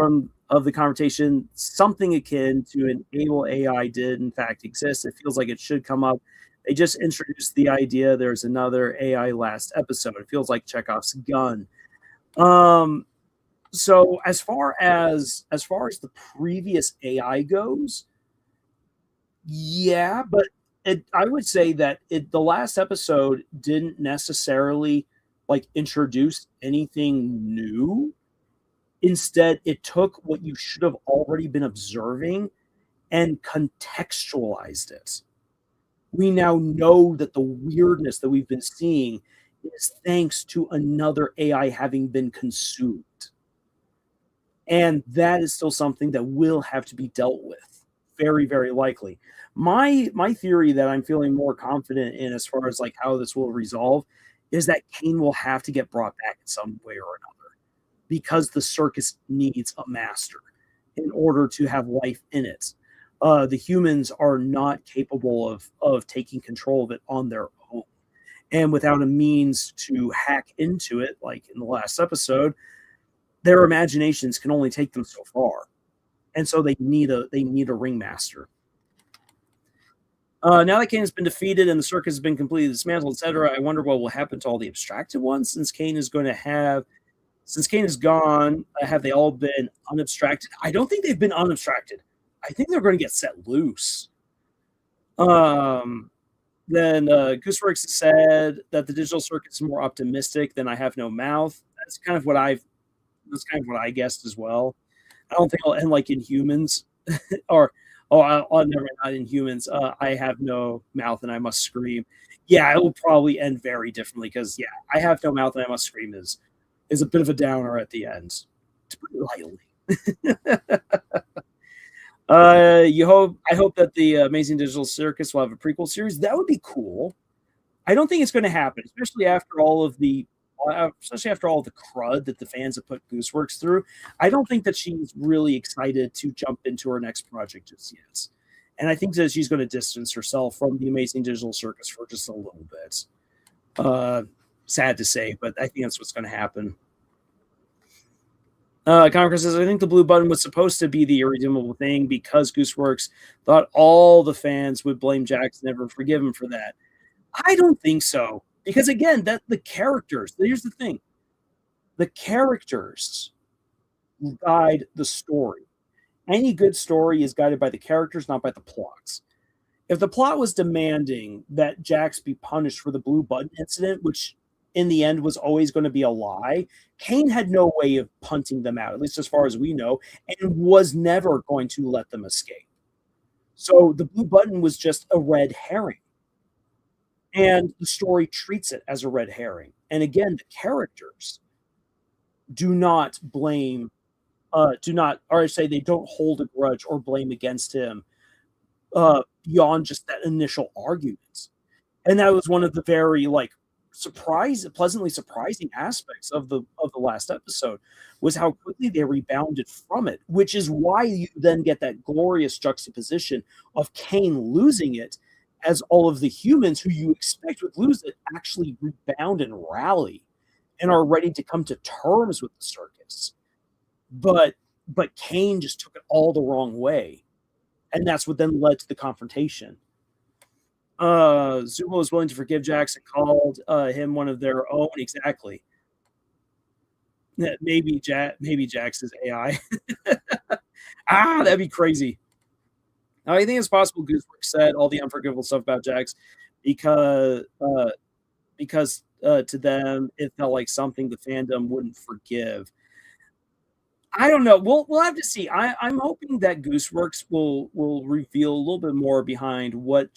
S1: of the conversation, something akin to an able AI did in fact exist. It feels like it should come up. They just introduced the idea there's another AI last episode. It feels like Chekhov's gun. So as far as the previous AI goes, yeah, but I would say that the last episode didn't necessarily like introduce anything new. Instead, it took what you should have already been observing and contextualized it. We now know that the weirdness that we've been seeing is thanks to another AI having been consumed. And that is still something that will have to be dealt with, very, very likely. My theory that I'm feeling more confident in as far as like how this will resolve is that Kane will have to get brought back in some way or another because the circus needs a master in order to have life in it. The humans are not capable of taking control of it on their own. And without a means to hack into it, like in the last episode, their imaginations can only take them so far. And so they need a ringmaster. Now that Kane has been defeated and the circus has been completely dismantled, etc., I wonder what will happen to all the abstracted ones since Kane is gone, have they all been unabstracted? I don't think they've been unabstracted. I think they're going to get set loose. Then Gooseworks said that the Digital Circus is more optimistic than I Have No Mouth. That's kind of what I guessed as well. I don't think I'll end like Inhumans, or I'll never not Inhumans. I Have No Mouth and I Must Scream. Yeah, it will probably end very differently because I Have No Mouth and I Must Scream is a bit of a downer at the end, to put it lightly. I hope that the Amazing Digital Circus will have a prequel series. That would be cool. I don't think it's going to happen, especially after all of the crud that the fans have put Gooseworks through. I don't think that she's really excited to jump into her next project just yet. And I think that she's going to distance herself from the Amazing Digital Circus for just a little bit. Sad to say, but I think that's what's going to happen. Conquer says, I think the blue button was supposed to be the irredeemable thing because Gooseworks thought all the fans would blame Jax and never forgive him for that. I don't think so. Because again, that the characters, here's the thing. The characters guide the story. Any good story is guided by the characters, not by the plots. If the plot was demanding that Jax be punished for the blue button incident, which in the end was always going to be a lie, Kane had no way of punting them out, at least as far as we know, and was never going to let them escape. So the blue button was just a red herring. And the story treats it as a red herring. And again, the characters do not blame, or I say they don't hold a grudge or blame against him beyond just that initial argument. And that was one of the very pleasantly surprising aspects of the last episode was how quickly they rebounded from it, which is why you then get that glorious juxtaposition of Kane losing it as all of the humans who you expect would lose it actually rebound and rally and are ready to come to terms with the circus. But Kane just took it all the wrong way. And that's what then led to the confrontation. Zubo was willing to forgive Jax and called him one of their own. Exactly. Maybe Jax is AI. That'd be crazy. I think it's possible Gooseworks said all the unforgivable stuff about Jax because to them it felt like something the fandom wouldn't forgive. I don't know. We'll have to see. I'm hoping that Gooseworks will reveal a little bit more behind what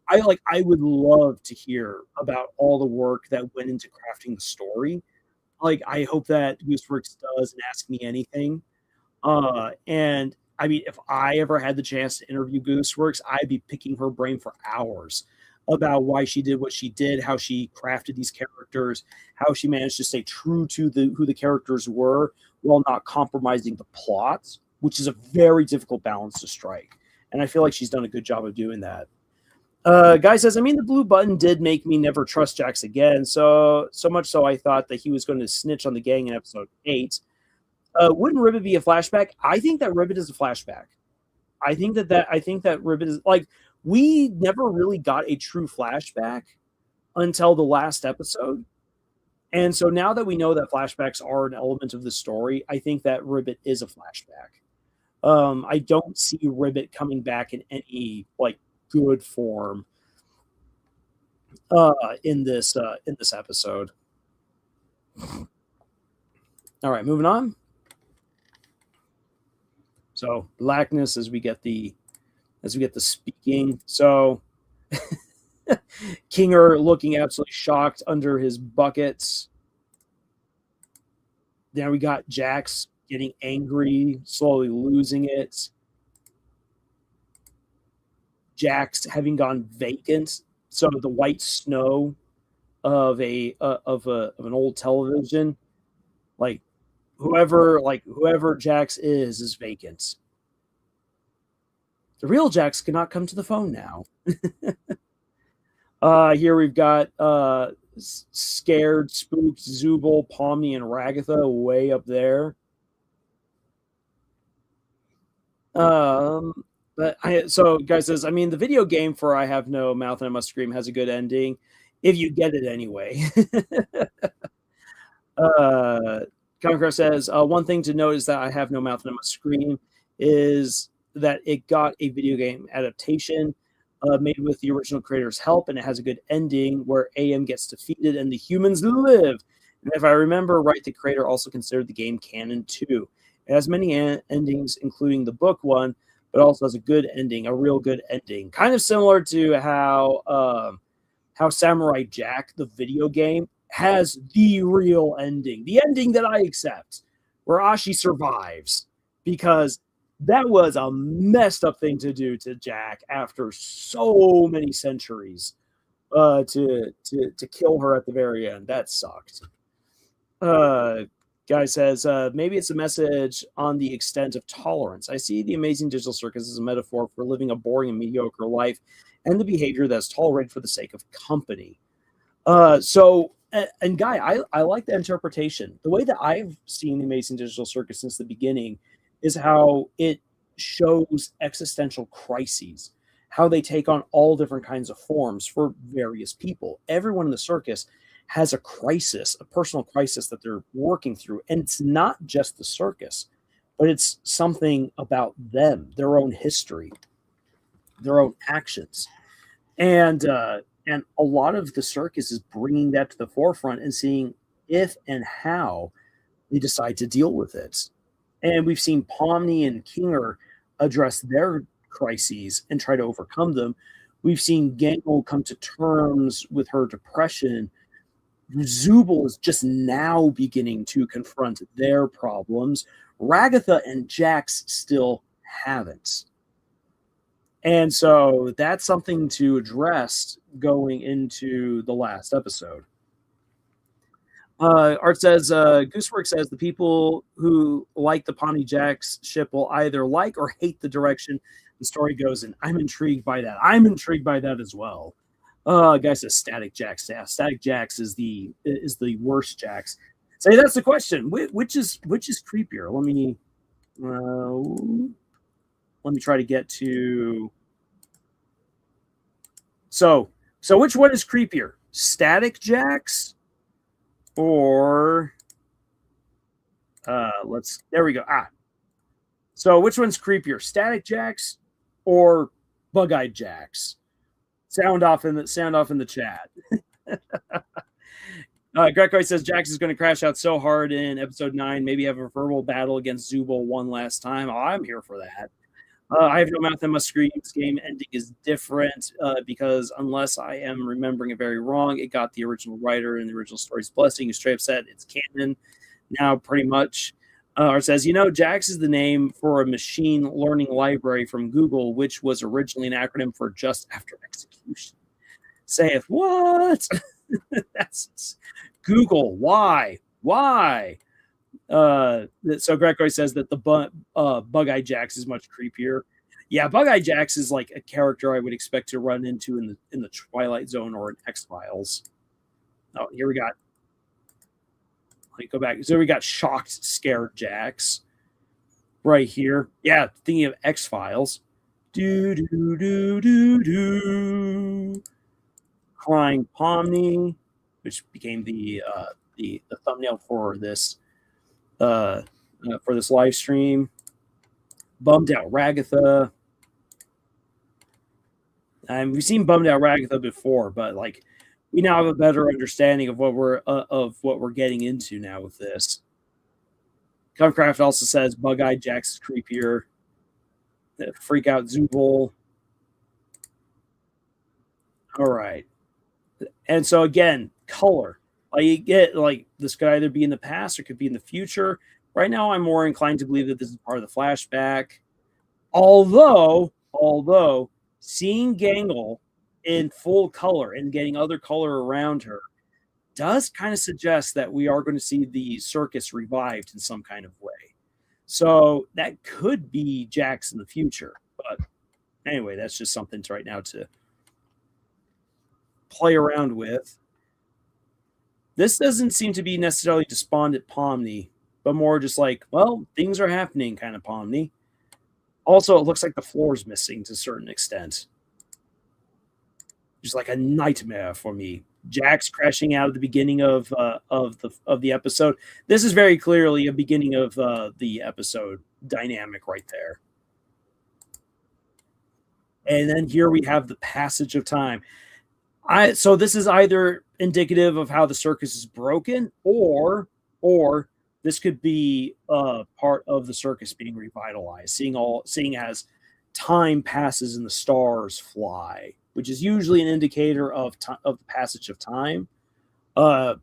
S1: I would love to hear about all the work that went into crafting the story. I hope that Gooseworks does Ask Me Anything. And I mean, if I ever had the chance to interview Gooseworks, I'd be picking her brain for hours about why she did what she did, how she crafted these characters, how she managed to stay true to who the characters were while not compromising the plot, which is a very difficult balance to strike. And I feel like she's done a good job of doing that. Guy says, I mean, the blue button did make me never trust Jax again, so much so I thought that he was going to snitch on the gang in episode 8. Wouldn't Ribbit be a flashback? I think that Ribbit is a flashback. I think that Ribbit is we never really got a true flashback until the last episode. And so now that we know that flashbacks are an element of the story, I think that Ribbit is a flashback. I don't see Ribbit coming back in any good form in this episode. All right, moving on. So blackness as we get the speaking. So Kinger looking absolutely shocked under his buckets. Then we got Jax getting angry, slowly losing it. Jax having gone vacant, so the white snow of an old television, like whoever Jax is vacant. The real Jax cannot come to the phone now. Here we've got scared, spooked Zubul, Pomni, and Ragatha way up there. So guy says, I mean, the video game for I Have No Mouth and I Must Scream has a good ending if you get it anyway. Conqueror says, one thing to note is that I Have No Mouth and I Must Scream is that it got a video game adaptation made with the original creator's help, and it has a good ending where AM gets defeated and the humans live. And if I remember right, the creator also considered the game canon too. It has many endings, including the book one, but also has a good ending, a real good ending. Kind of similar to how Samurai Jack, the video game, has the real ending. The ending that I accept, where Ashi survives. Because that was a messed up thing to do to Jack after so many centuries to kill her at the very end. That sucked. Guy says, maybe it's a message on the extent of tolerance. I see the Amazing Digital Circus as a metaphor for living a boring and mediocre life and the behavior that's tolerated for the sake of company. And Guy, I like the interpretation. The way that I've seen the Amazing Digital Circus since the beginning is how it shows existential crises, how they take on all different kinds of forms for various people. Everyone in the circus has a crisis, a personal crisis that they're working through. And it's not just the circus, but it's something about them, their own history, their own actions. And a lot of the circus is bringing that to the forefront and seeing if and how they decide to deal with it. And we've seen Pomni and Kinger address their crises and try to overcome them. We've seen Gangle come to terms with her depression. Zubul is just now beginning to confront their problems. Ragatha and Jax still haven't. And so that's something to address going into the last episode. Art says, Goosework says the people who like the Pawnee Jax ship will either like or hate the direction the story goes in. I'm intrigued by that. I'm intrigued by that as well. Guy says Static Jax. Yeah, Static Jax is the worst Jax. Say that's the question. Which is creepier? Let me try to get to. So which one is creepier? Static Jax? Or there we go. So which one's creepier, Static Jax or Bug-Eyed Jax? Sound off in the chat. Greco says Jax is going to crash out so hard in episode 9, maybe have a verbal battle against Zubul one last time. Oh, I'm here for that. I Have No Mouth and Must Scream. This game ending is different because unless I am remembering it very wrong, it got the original writer and the original story's blessing. You straight up said it's canon now, pretty much. Or says, Jax is the name for a machine learning library from Google, which was originally an acronym for Just After Execution. Saith what? That's Google. Why? So Gregory says that the Bug-Eyed Jax is much creepier. Yeah, Bug-Eyed Jax is like a character I would expect to run into in the Twilight Zone or in X-Files. Oh, here we got. Let me go back. So we got shocked, scared Jax right here. Yeah, thinking of X-Files. Do do do do do. Crying Pomni, which became the thumbnail for this live stream. Bummed out Ragatha. We've seen bummed out Ragatha before, but like we now have a better understanding of what we're getting into now with this. Covecraft also says Bug-Eyed Jax is creepier. freak out Zubul. All right. And so again, color. Like you get like this could either be in the past or could be in the future. Right now, I'm more inclined to believe that this is part of the flashback. Although seeing Gangle in full color and getting other color around her does kind of suggest that we are going to see the circus revived in some kind of way. So that could be Jax in the future. But anyway, that's just something to right now to play around with. This doesn't seem to be necessarily despondent Pomni, but more just like, well, things are happening kind of Pomni. Also, it looks like the floor's missing to a certain extent. Just like a nightmare for me. Jax crashing out at the beginning of the episode. This is very clearly a beginning of the episode dynamic right there. And then here we have the passage of time. So this is either indicative of how the circus is broken, or this could be part of the circus being revitalized, seeing as time passes and the stars fly, which is usually an indicator of the passage of time. But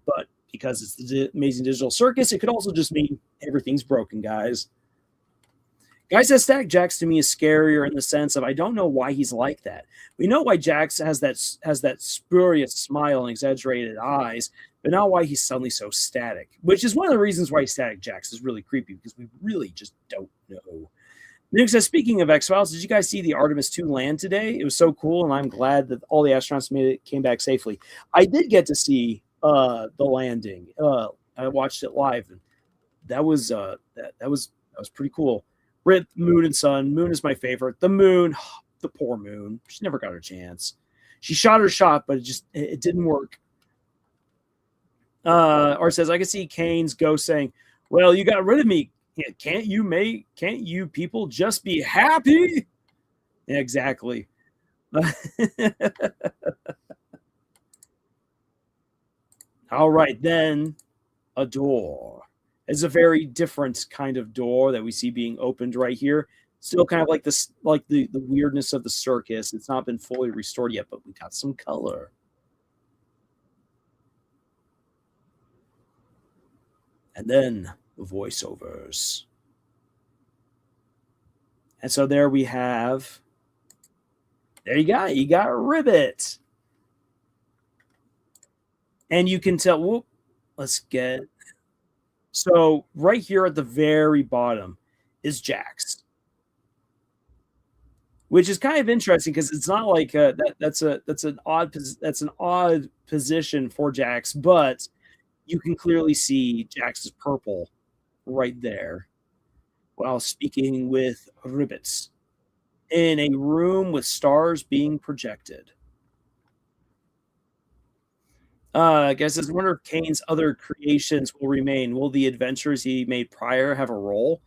S1: because it's the amazing digital circus, it could also just mean everything's broken, guys. Guys, that Static Jax to me is scarier in the sense of I don't know why he's like that. We know why Jax has that spurious smile and exaggerated eyes, but not why he's suddenly so static, which is one of the reasons why Static Jax is really creepy, because we really just don't know. Nick says, speaking of X-Files, did you guys see the Artemis 2 land today? It was so cool, and I'm glad that all the astronauts came back safely. I did get to see the landing. I watched it live, and that was pretty cool. Rip Moon and Sun. Moon is my favorite. The Moon, the poor Moon. She never got her chance. She shot her shot, but it didn't work. Or says, I can see Kane's ghost saying, "Well, you got rid of me. Can't you people just be happy?" Yeah, exactly. All right, then a door. It's a very different kind of door that we see being opened right here. Still kind of like this, like the weirdness of the circus. It's not been fully restored yet, but we got some color. And then the voiceovers. And so there we have, there you got Ribbit. And you can tell, whoop, let's get, so right here at the very bottom is Jax, which is kind of interesting because it's not like that's an odd position for Jax, but you can clearly see Jax's purple right there while speaking with Ribbits in a room with stars being projected. I guess I wonder if Kane's other creations will remain. Will the adventures he made prior have a role?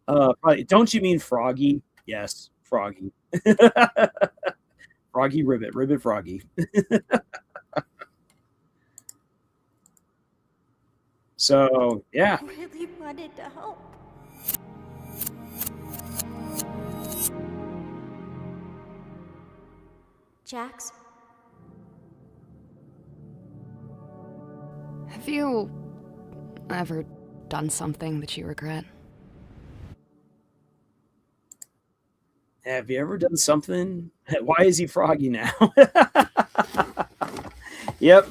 S1: Probably. Don't you mean Froggy? Yes, Froggy. Froggy Ribbit, Ribbit Froggy. So, yeah.
S2: I really wanted to help. Jax?
S3: Have you ever done something that you regret?
S1: Have you ever done something? Why is he Froggy now? Yep.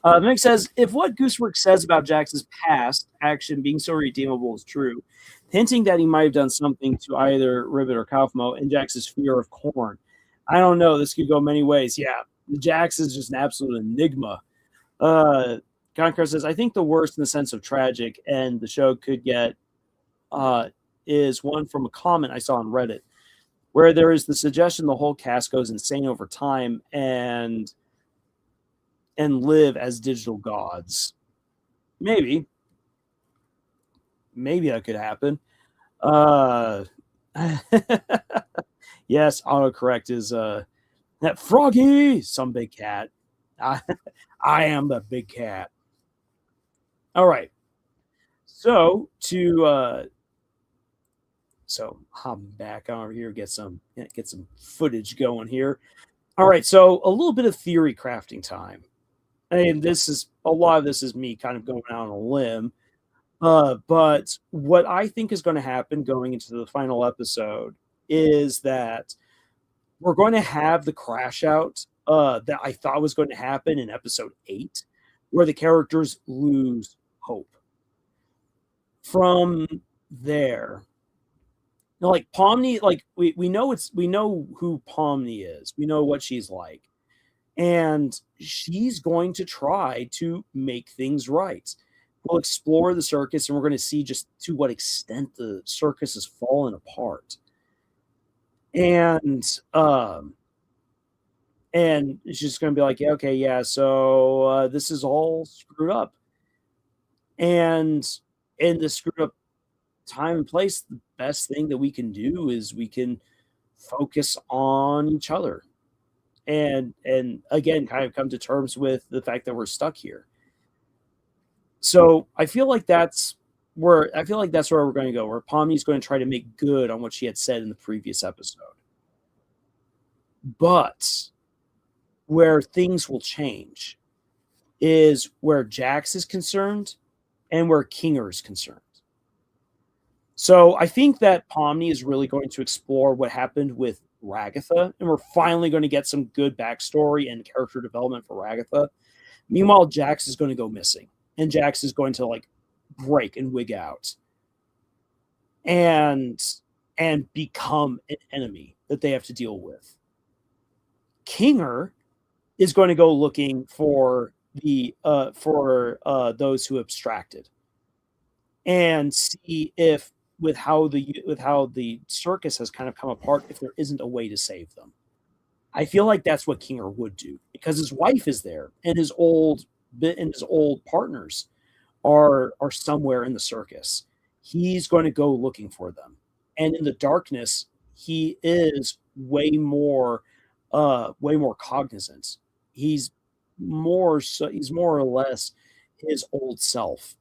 S1: Mick says, if what Goosework says about Jax's past action being so redeemable is true, hinting that he might have done something to either Ribbit or Kaufmo and Jax's fear of corn. I don't know. This could go many ways. Yeah, Jax is just an absolute enigma. Conqueror says, I think the worst in the sense of tragic, and the show could get, is one from a comment I saw on Reddit, where there is the suggestion the whole cast goes insane over time and live as digital gods. Maybe that could happen. Yes, autocorrect is that Froggy, some big cat. I am the big cat. All right. So So hop back over here, get some footage going here. All right, so a little bit of theory crafting time. And this is a lot of this is me kind of going out on a limb. But what I think is going to happen going into the final episode is that we're going to have the crash out that I thought was going to happen in episode 8, where the characters lose hope. From there, like Pomni, like we know who Pomni is. We know what she's like. And she's going to try to make things right. We'll explore the circus and we're going to see just to what extent the circus has fallen apart. And it's just going to be like, yeah, okay, yeah, so this is all screwed up. And in this screwed up time and place, the best thing that we can do is we can focus on each other. And again, kind of come to terms with the fact that we're stuck here. So I feel like that's where we're going to go, where Pomni's going to try to make good on what she had said in the previous episode. But where things will change is where Jax is concerned and where Kinger is concerned. So I think that Pomni is really going to explore what happened with Ragatha, and we're finally going to get some good backstory and character development for Ragatha. Meanwhile, Jax is going to go missing, and Jax is going to like break and wig out and become an enemy that they have to deal with. Kinger is going to go looking for those who abstracted and see if with how the circus has kind of come apart, if there isn't a way to save them. I feel like that's what Kinger would do, because his wife is there and his old partners are somewhere in the circus. He's going to go looking for them, and in the darkness, he is way more cognizant. He's more or less his old self.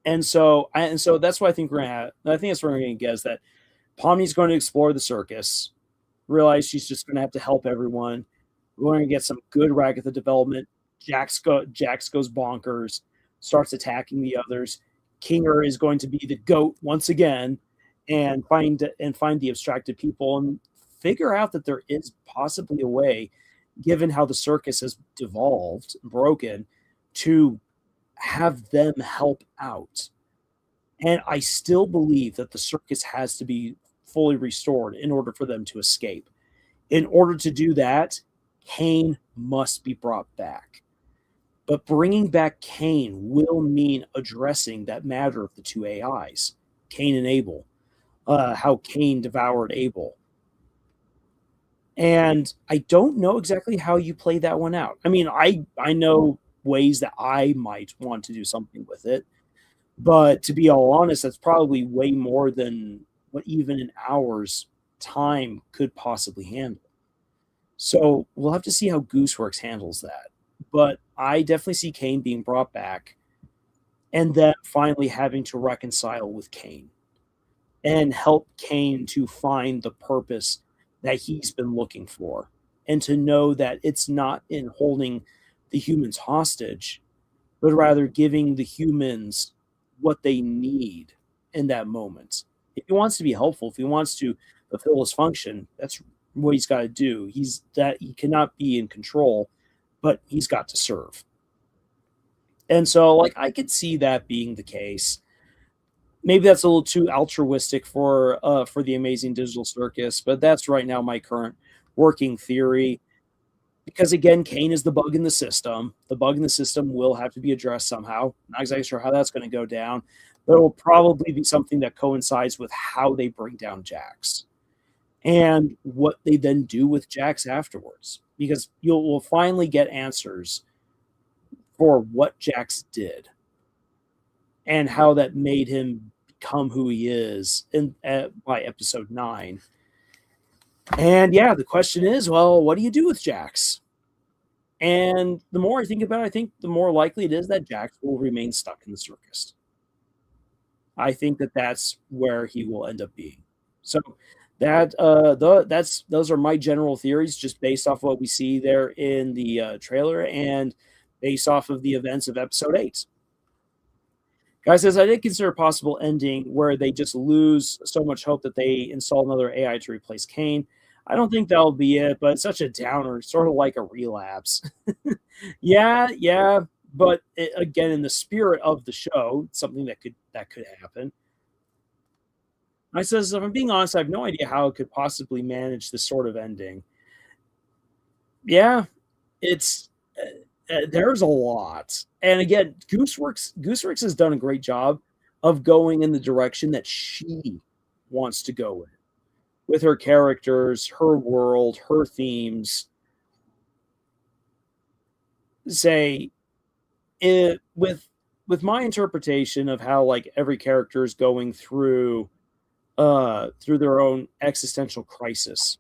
S1: And so that's what I think we're gonna have. I think that's what we're gonna get, is that Pomni's going to explore the circus, realize she's just gonna have to help everyone. We're gonna get some good Ragatha development. Jax goes bonkers, starts attacking the others. Kinger is going to be the goat once again and find the abstracted people and figure out that there is possibly a way, given how the circus has devolved and broken, to have them help out. And I still believe that the circus has to be fully restored in order for them to escape. In order to do that, Cain must be brought back. But bringing back Cain will mean addressing that matter of the two AIs, Cain and Abel, how Cain devoured Abel. And I don't know exactly how you play that one out. I mean, I know ways that I might want to do something with it, but to be all honest, that's probably way more than what even an hour's time could possibly handle. So we'll have to see how Gooseworks handles that. But I definitely see Cain being brought back and then finally having to reconcile with Cain and help Cain to find the purpose that he's been looking for, and to know that it's not in holding the humans hostage, but rather giving the humans what they need in that moment. If he wants to be helpful, if he wants to fulfill his function, that's what he's got to do. He cannot be in control, but he's got to serve. And so, like, I could see that being the case. Maybe that's a little too altruistic for the Amazing Digital Circus, but that's right now my current working theory. Because again, Cain is the bug in the system. The bug in the system will have to be addressed somehow. Not exactly sure how that's going to go down, but it will probably be something that coincides with how they bring down Jax and what they then do with Jax afterwards. Because we'll finally get answers for what Jax did and how that made him become who he is by episode 9. And yeah, the question is, well, what do you do with Jax? And the more I think about it, I think the more likely it is that Jax will remain stuck in the circus. I think that that's where he will end up being. So those are my general theories, just based off what we see there in the trailer and based off of the events of episode 8. Guy says, I did consider a possible ending where they just lose so much hope that they install another AI to replace Kane. I don't think that'll be it, but it's such a downer, sort of like a relapse. Yeah, but again, in the spirit of the show, something that could happen. I says, if I'm being honest, I have no idea how it could possibly manage this sort of ending. Yeah, it's there's a lot, and again, Gooseworks has done a great job of going in the direction that she wants to go with her characters, her world, her themes. Say with my interpretation of how like every character is going through their own existential crisis.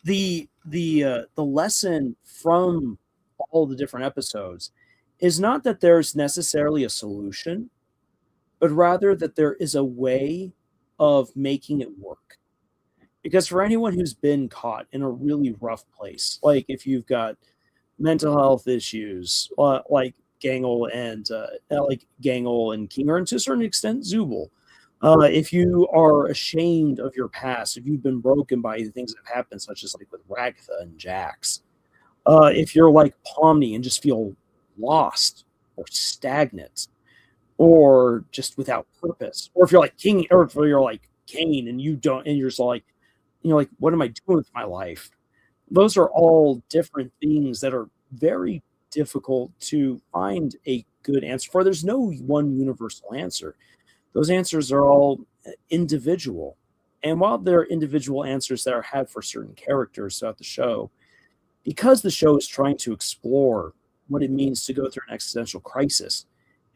S1: The lesson from all the different episodes is not that there's necessarily a solution, but rather that there is a way of making it work. Because for anyone who's been caught in a really rough place, like if you've got mental health issues, like Gangle and Kinger, and to a certain extent Zubul, if you are ashamed of your past, if you've been broken by the things that have happened, such as like with Ragatha and Jax, if you're like Pomni and just feel lost or stagnant or just without purpose, or if you're like King, or if you're like Kane and you don't, and you're just like, like, what am I doing with my life? Those are all different things that are very difficult to find a good answer for. There's no one universal answer. Those answers are all individual. And while there are individual answers that are had for certain characters throughout the show, because the show is trying to explore what it means to go through an existential crisis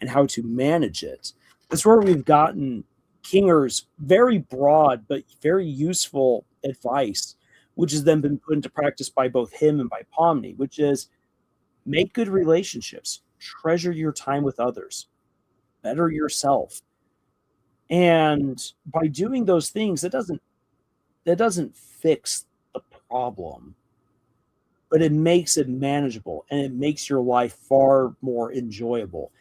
S1: and how to manage it, that's where we've gotten Kinger's very broad but very useful advice, which has then been put into practice by both him and by Pomni, which is make good relationships, treasure your time with others, better yourself. And by doing those things, that doesn't fix the problem, but it makes it manageable and it makes your life far more enjoyable.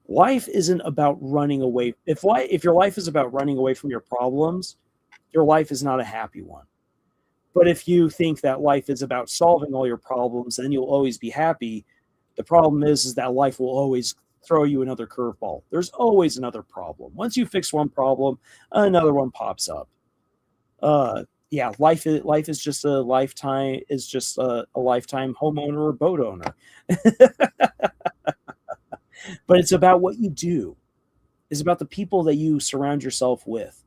S1: Life isn't about running away. If your life is about running away from your problems, your life is not a happy one. But if you think that life is about solving all your problems, then you'll always be happy. The problem is that life will always throw you another curveball. There's always another problem. Once you fix one problem, another one pops up. Life is just a lifetime homeowner or boat owner. But it's about what you do. It's about the people that you surround yourself with.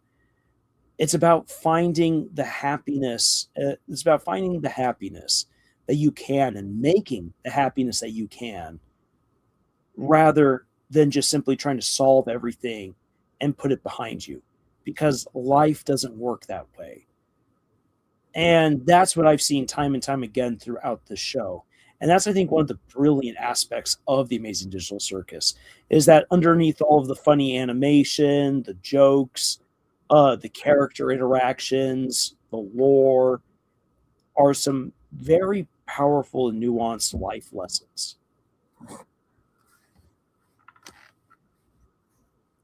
S1: It's about finding the happiness. It's about finding the happiness that you can and making the happiness that you can, rather than just simply trying to solve everything and put it behind you, because life doesn't work that way. And that's what I've seen time and time again throughout the show. And that's, I think, one of the brilliant aspects of the Amazing Digital Circus, is that underneath all of the funny animation, the jokes, the character interactions, the lore, are some very powerful and nuanced life lessons.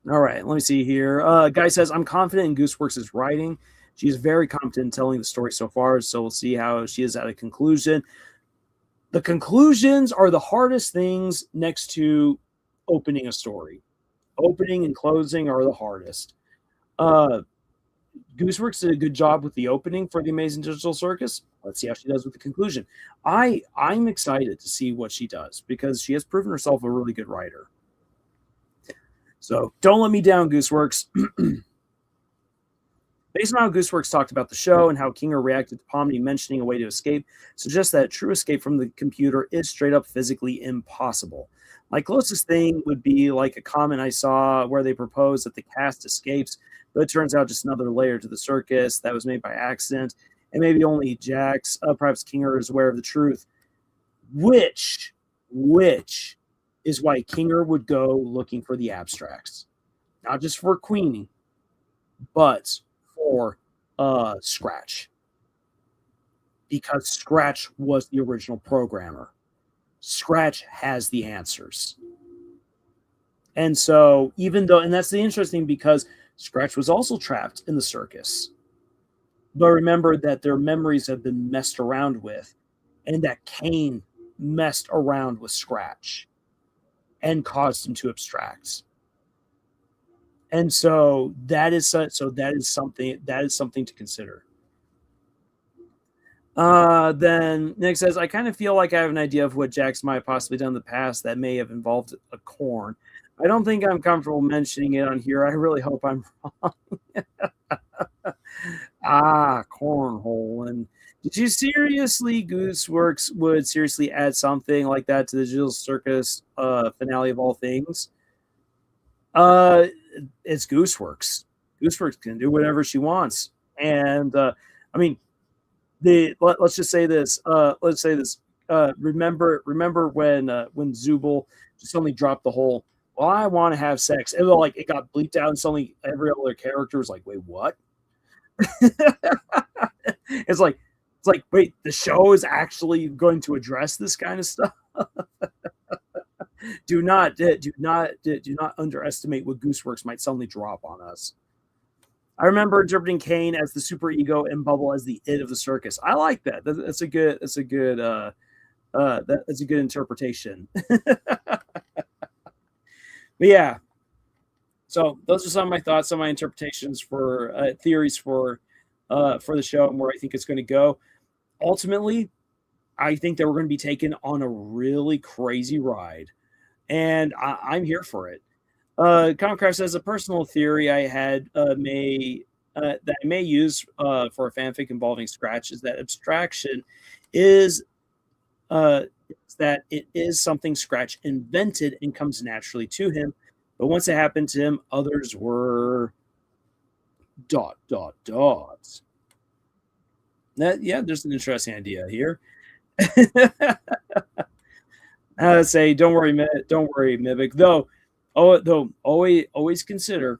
S1: All right, let me see here. Guy says, I'm confident in Gooseworks' writing. She is very competent in telling the story so far, so we'll see how she is at a conclusion. The conclusions are the hardest things next to opening a story. Opening and closing are the hardest. Gooseworks did a good job with the opening for the Amazing Digital Circus. Let's see how she does with the conclusion. I'm excited to see what she does, because she has proven herself a really good writer. So don't let me down, Gooseworks. Based on how Gooseworks talked about the show and how Kinger reacted to Pomni mentioning a way to escape, suggests that true escape from the computer is straight up physically impossible. My closest thing would be like a comment I saw where they propose that the cast escapes, but it turns out just another layer to the circus that was made by accident, and maybe only Jax, perhaps Kinger, is aware of the truth, which is why Kinger would go looking for the abstracts. not just for Queenie, but for Scratch. Because Scratch was the original programmer. Scratch has the answers. And so, even though, and that's the interesting because Scratch was also trapped in the circus. But remember that their memories have been messed around with, and that Kane messed around with Scratch and caused him to abstract. And so that is something to consider. Then Nick says, I kind of feel like I have an idea of what Jax might have possibly done in the past that may have involved a corn. I don't think I'm comfortable mentioning it on here. I really hope I'm wrong. Cornhole. And did you seriously, Gooseworks would seriously add something like that to the Digital Circus finale of all things? It's Gooseworks. Gooseworks can do whatever she wants. And I mean, let's just say this. Remember when Zubul just suddenly dropped the whole, well, I want to have sex. And it got bleeped out, and suddenly every other character was like, wait, what? It's like, wait, the show is actually going to address this kind of stuff. Do not underestimate what Gooseworks might suddenly drop on us. I remember interpreting Kane as the super ego and Bubble as the id of the circus. I like that. That's a good interpretation. But yeah, so those are some of my thoughts, some of my interpretations for theories for the show and where I think it's going to go. Ultimately, I think that we're going to be taken on a really crazy ride, and I'm here for it. Comcraft says a personal theory I had that I may use for a fanfic involving Scratch is that abstraction is that it is something Scratch invented and comes naturally to him, but once it happened to him, others were ... There's an interesting idea here. I would say, don't worry, Mimic. Though, always consider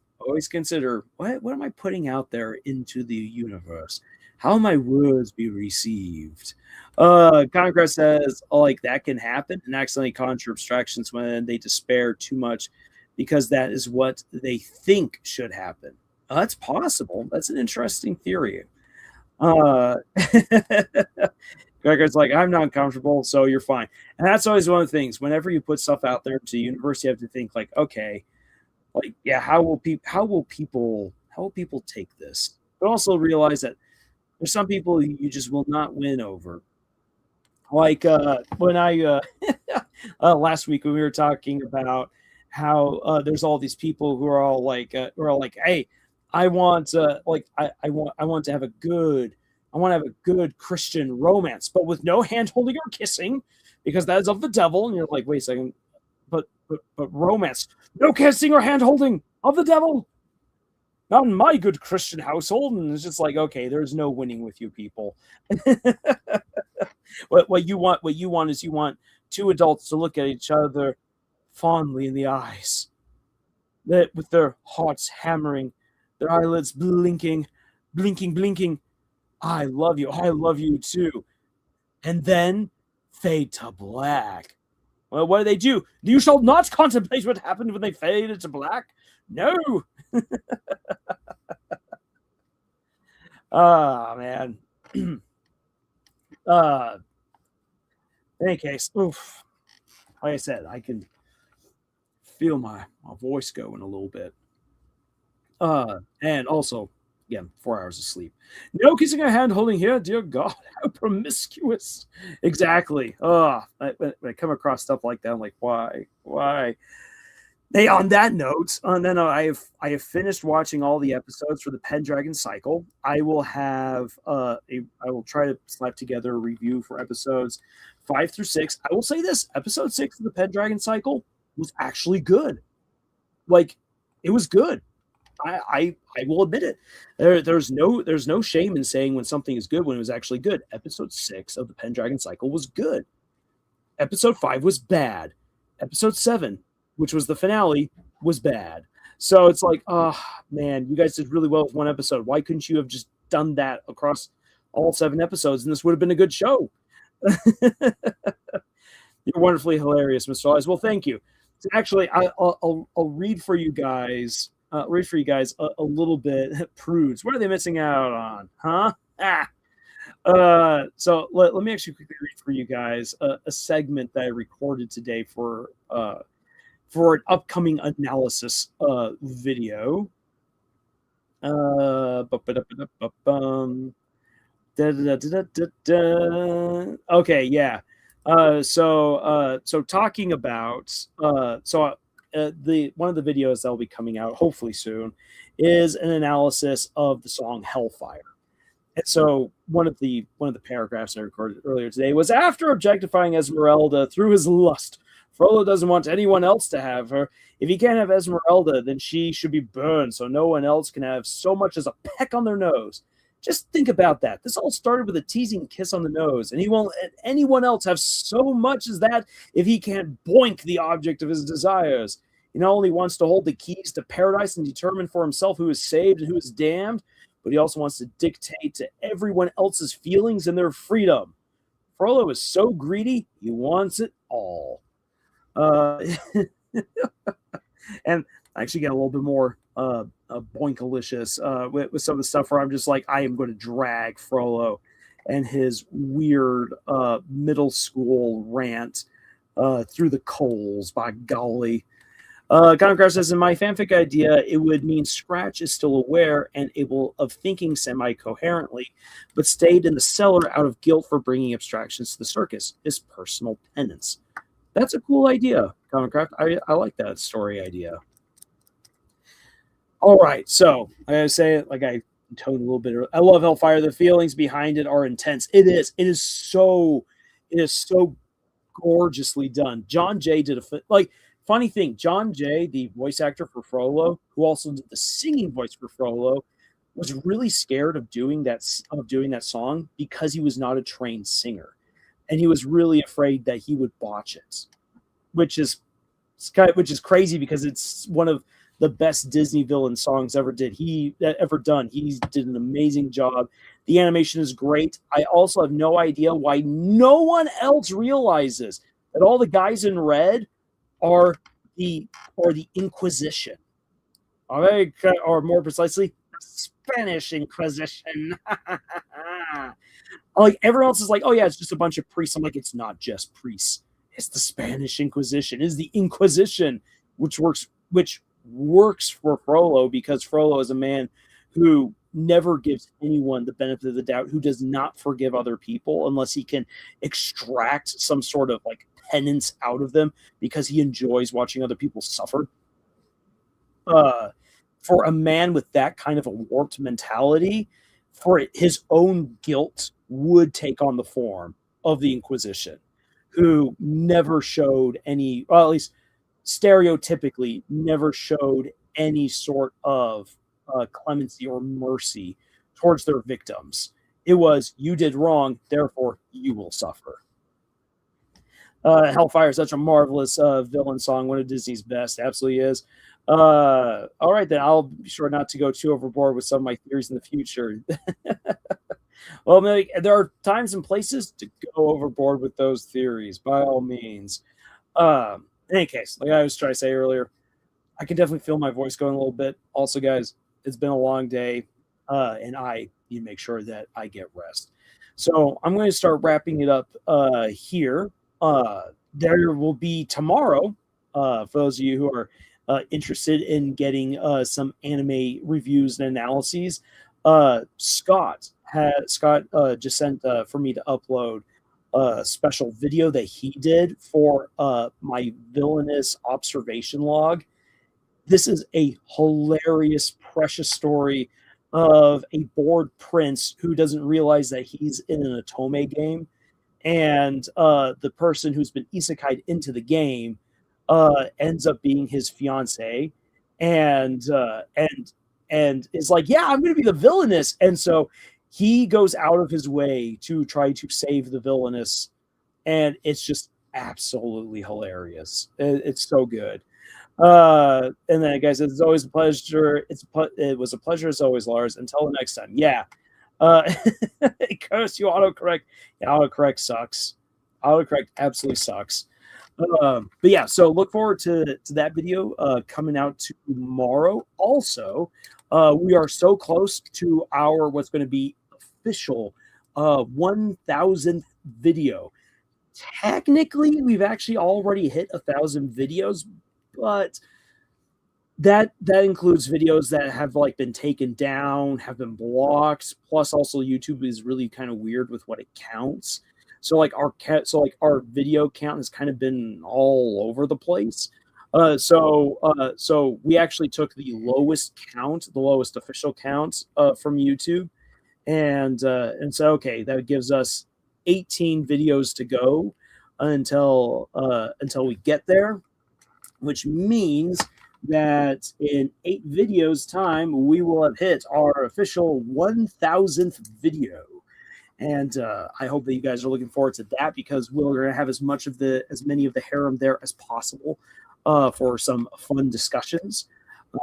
S1: what am I putting out there into the universe? How my words be received? Conquest says, that can happen and accidentally conjure abstractions when they despair too much because that is what they think should happen. That's possible. That's an interesting theory. Gregor's like, I'm not comfortable, so you're fine. And that's always one of the things. Whenever you put stuff out there to the universe, you have to think okay, how will people take this? But also realize that there's some people you just will not win over. When I last week when we were talking about how there's all these people who are all like, hey, I want to have a good Christian romance, but with no hand holding or kissing, because that is of the devil. And you're like, wait a second, but romance, no kissing or hand holding, of the devil. Not in my good Christian household. And it's just like, okay, there's no winning with you people. What you want is two adults to look at each other fondly in the eyes, that with their hearts hammering, their eyelids blinking. I love you too. And then fade to black. Well, what do? You shall not contemplate what happened when they faded to black. No. Man. In any case, oof. Like I said, I can feel my voice going a little bit. And also, again, 4 hours of sleep. No kissing or hand holding here, dear God, how promiscuous. Exactly. When I come across stuff like that, I'm like, why? Hey, on that note, I have finished watching all the episodes for the Pendragon Cycle. I will have I will try to slap together a review for episodes 5 through 6. I will say this: episode 6 of the Pendragon Cycle was actually good. It was good. I will admit it. There's no shame in saying when something is good when it was actually good. Episode 6 of the Pendragon Cycle was good. Episode 5 was bad. Episode 7, which was the finale, was bad. So it's like, oh man, you guys did really well with one episode. Why couldn't you have just done that across all 7 episodes, and this would have been a good show? You're wonderfully hilarious, Mr. Lars. Well, thank you. So actually, I'll read for you guys. Read for you guys a little bit. Prudes, what are they missing out on? Huh? So let me actually quickly read for you guys a segment that I recorded today for an upcoming analysis video. Okay, yeah. So talking about the one of the videos that will be coming out hopefully soon is an analysis of the song Hellfire. And so one of the paragraphs I recorded earlier today was, after objectifying Esmeralda through his lust, Frollo doesn't want anyone else to have her. If he can't have Esmeralda, then she should be burned so no one else can have so much as a peck on their nose. Just think about that. This all started with a teasing kiss on the nose, and he won't let anyone else have so much as that if he can't boink the object of his desires. He not only wants to hold the keys to paradise and determine for himself who is saved and who is damned, but he also wants to dictate to everyone else's feelings and their freedom. Frollo is so greedy, he wants it all. And I actually get a little bit more boinkalicious with some of the stuff where I'm just like, I am going to drag Frollo and his weird middle school rant through the coals, by golly. Conocraft says, in my fanfic idea, it would mean Scratch is still aware and able of thinking semi-coherently, but stayed in the cellar out of guilt for bringing abstractions to the circus, his personal penance. That's a cool idea, Conocraft. I like that story idea. All right, so I gotta say it like I toned a little bit. I love Hellfire. The feelings behind it are intense. It is so gorgeously done. John Jay did funny thing. John Jay, the voice actor for Frollo, who also did the singing voice for Frollo, was really scared of doing that song because he was not a trained singer, and he was really afraid that he would botch it, which is crazy because it's one of the best Disney villain songs ever done. He did an amazing job. The animation is great. I also have no idea why no one else realizes that all the guys in red are the Inquisition. All right, or more precisely, the Spanish Inquisition. Like everyone else is like, oh yeah, it's just a bunch of priests. I'm like, it's not just priests. It's the Spanish Inquisition. It's the Inquisition, which works for Frollo because Frollo is a man who never gives anyone the benefit of the doubt, who does not forgive other people unless he can extract some sort of like penance out of them because he enjoys watching other people suffer. For a man with that kind of a warped mentality, for his own guilt would take on the form of the Inquisition, who never showed any, well, at least stereotypically never showed any sort of clemency or mercy towards their victims. It was, you did wrong, therefore you will suffer. Hellfire is such a marvelous villain song, one of Disney's best. Absolutely is. All right, then I'll be sure not to go too overboard with some of my theories in the future. Well, maybe there are times and places to go overboard with those theories, by all means. In any case, like I was trying to say earlier, I can definitely feel my voice going a little bit. Also, guys, it's been a long day, and I need to make sure that I get rest. So I'm going to start wrapping it up here. There will be tomorrow, for those of you who are interested in getting some anime reviews and analyses. Scott just sent for me to upload a special video that he did for my villainous observation log. This is a hilarious, precious story of a bored prince who doesn't realize that he's in an Otome game, and the person who's been isekai'd into the game ends up being his fiance, and is like, yeah, I'm going to be the villainous, and so he goes out of his way to try to save the villainous, and it's just absolutely hilarious. It's so good. And then the guy says, "It's always a pleasure. It was a pleasure as always, Lars. Until the next time." Yeah. Curse you autocorrect. Yeah, autocorrect sucks. Autocorrect absolutely sucks. But yeah, so look forward to that video coming out tomorrow. Also, we are so close to our what's going to be official 1,000th video. Technically, we've actually already hit 1,000 videos, but that includes videos that have like been taken down, have been blocked. Plus, also YouTube is really kind of weird with what it counts. So like our video count has kind of been all over the place. So we actually took the lowest count, the lowest official count from YouTube, and so okay, that gives us 18 videos to go until we get there, which means that in 8 videos time we will have hit our official 1,000th video. And I hope that you guys are looking forward to that, because we're going to have as many of the harem there as possible for some fun discussions.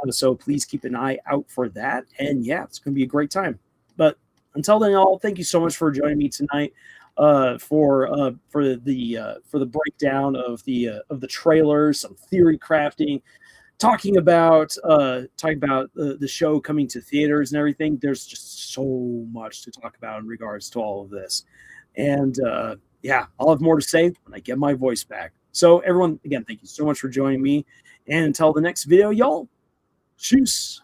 S1: So please keep an eye out for that. And yeah, it's going to be a great time. But until then, all, thank you so much for joining me tonight for the breakdown of the trailers, some theory crafting, talking about the show coming to theaters and everything. There's just so much to talk about in regards to all of this. And yeah, I'll have more to say when I get my voice back. So everyone, again, thank you so much for joining me. And until the next video, y'all, tschüss.